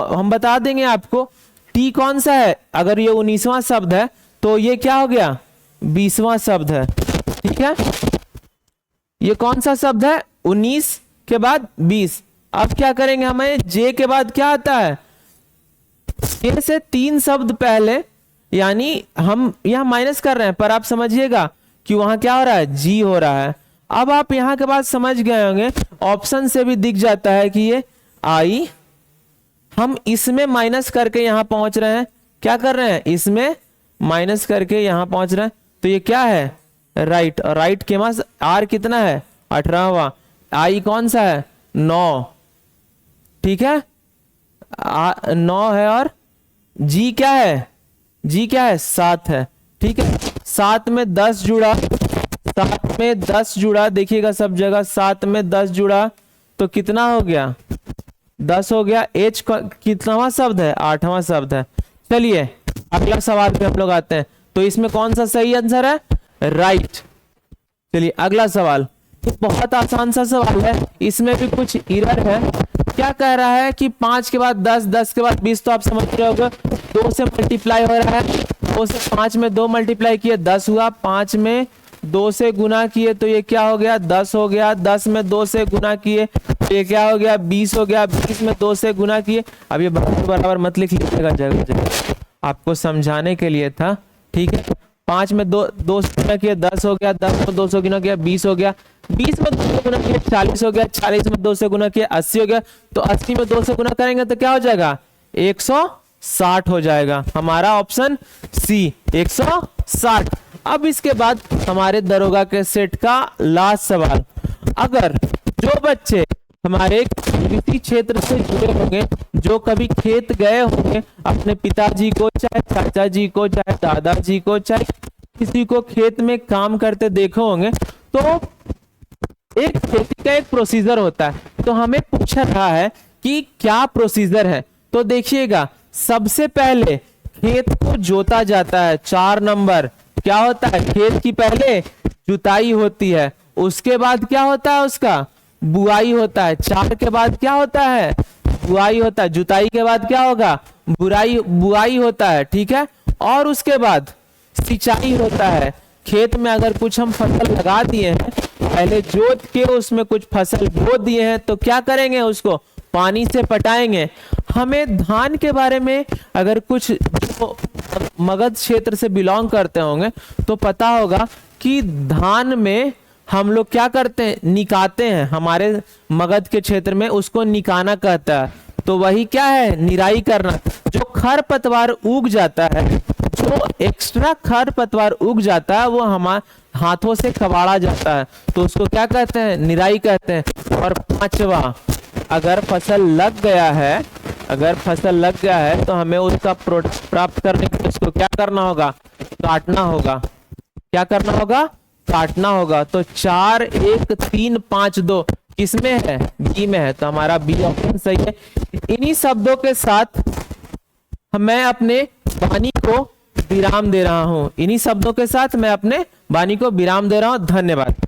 हम बता देंगे आपको। टी कौन सा है, अगर ये 19वां शब्द है तो ये क्या हो गया, 20वां शब्द है, ठीक है। ये कौन सा शब्द है, 19 के बाद 20। अब क्या करेंगे, हमें जे के बाद क्या आता है, के से 3 शब्द पहले, यानी हम यहां माइनस कर रहे हैं, पर आप समझिएगा कि वहां क्या हो रहा है, जी हो रहा है। अब आप यहां के बाद समझ गए होंगे, ऑप्शन से भी दिख जाता है कि ये आई, हम इसमें माइनस करके यहां पहुंच रहे हैं। क्या कर रहे हैं, इसमें माइनस करके यहां पहुंच रहे हैं, तो ये क्या है, राइट। और राइट के पास आर कितना है, 18वां। आई कौन सा है, 9, ठीक है, 9 है। और जी क्या है, जी क्या है, 7 है, ठीक है। 7 में 10 जुड़ा, 7 में 10 जुड़ा, देखिएगा सब जगह 7 में 10 जुड़ा, तो कितना हो गया, 10 हो गया। एच कितनावां शब्द है, 8वां शब्द है। चलिए अगला सवाल पे हम लोग आते हैं, तो इसमें कौन सा सही आंसर है, राइट। चलिए अगला सवाल, तो बहुत आसान सा सवाल है, इसमें भी कुछ एरर है। क्या कह रहा है कि 5 के बाद 10, 10 के बाद 20, तो आप समझ रहे होगे 2 से मल्टीप्लाई हो रहा है। 2 से 5 में 2 मल्टीप्लाई किए 10 हुआ, 5 में 2 से गुना किए तो ये क्या हो गया, 10 हो गया। 10 में 2 से गुना किए तो ये क्या हो गया, 20 हो गया। 20 में 2 से गुना किए, अब ये बराबर मत लिख लीजिएगा, जगह जगह आपको समझाने के लिए था, ठीक है। 5 में 2 से गुना किया 10 हो गया। 10 में 2 से गुना किया 20 हो गया। 20 में 2 से गुना किया 40 हो गया। 40 में 2 से गुना किया 80 हो गया। तो 80 में 2 से गुना करेंगे तो क्या हो जाएगा, 160 हो जाएगा। हमारा ऑप्शन सी 160। अब इसके बाद हमारे दरोगा के सेट का लास्ट सवाल, अगर जो बच्चे हमारे कृषि क्षेत्र से जुड़े होंगे, जो कभी खेत गए होंगे, अपने पिताजी को, चाहे चाचा जी को, चाहे दादाजी को, चाहे किसी को खेत में काम करते देखे होंगे, तो एक खेती का एक प्रोसीजर होता है। तो हमें पूछा रहा है कि क्या प्रोसीजर है। तो देखिएगा, सबसे पहले खेत को जोता जाता है। 4 नंबर क्या होता है, खेत की पहले जुताई होती है, उसके बाद क्या होता है, उसका बुआई होता है। 4 के बाद क्या होता है, बुआई होता है। जुताई के बाद क्या होगा, बुआई होता है, ठीक है। और उसके बाद सिंचाई होता है। खेत में अगर कुछ हम फसल लगा दिए हैं, पहले जोत के उसमें कुछ फसल बो दिए हैं, तो क्या करेंगे, उसको पानी से पटाएंगे। हमें धान के बारे में अगर कुछ जो मगध क्षेत्र से बिलोंग करते होंगे तो पता होगा कि धान में हम लोग क्या करते हैं, निकाते हैं। हमारे मगध के क्षेत्र में उसको निकाना कहता है। तो वही क्या है, निराई करना। जो खरपतवार उग जाता है, जो एक्स्ट्रा खरपतवार उग जाता है वो हमारे हाथों से कबाड़ा जाता है, तो उसको क्या कहते हैं? निराई कहते हैं। और पांचवा, अगर फसल लग गया है, अगर फसल लग गया है तो हमें उसका प्रोडक्ट प्राप्त करने के लिए उसको क्या करना होगा? काटना होगा। क्या करना होगा? काटना होगा। तो 4, 1, 3, 5, 2 किसमें है? बी में है, तो हमारा बी ऑप्शन सही है। इन्हीं शब्दों के साथ मैं अपने वाणी को विराम दे रहा हूं। इन्हीं शब्दों के साथ मैं अपने वाणी को विराम दे रहा हूं। धन्यवाद।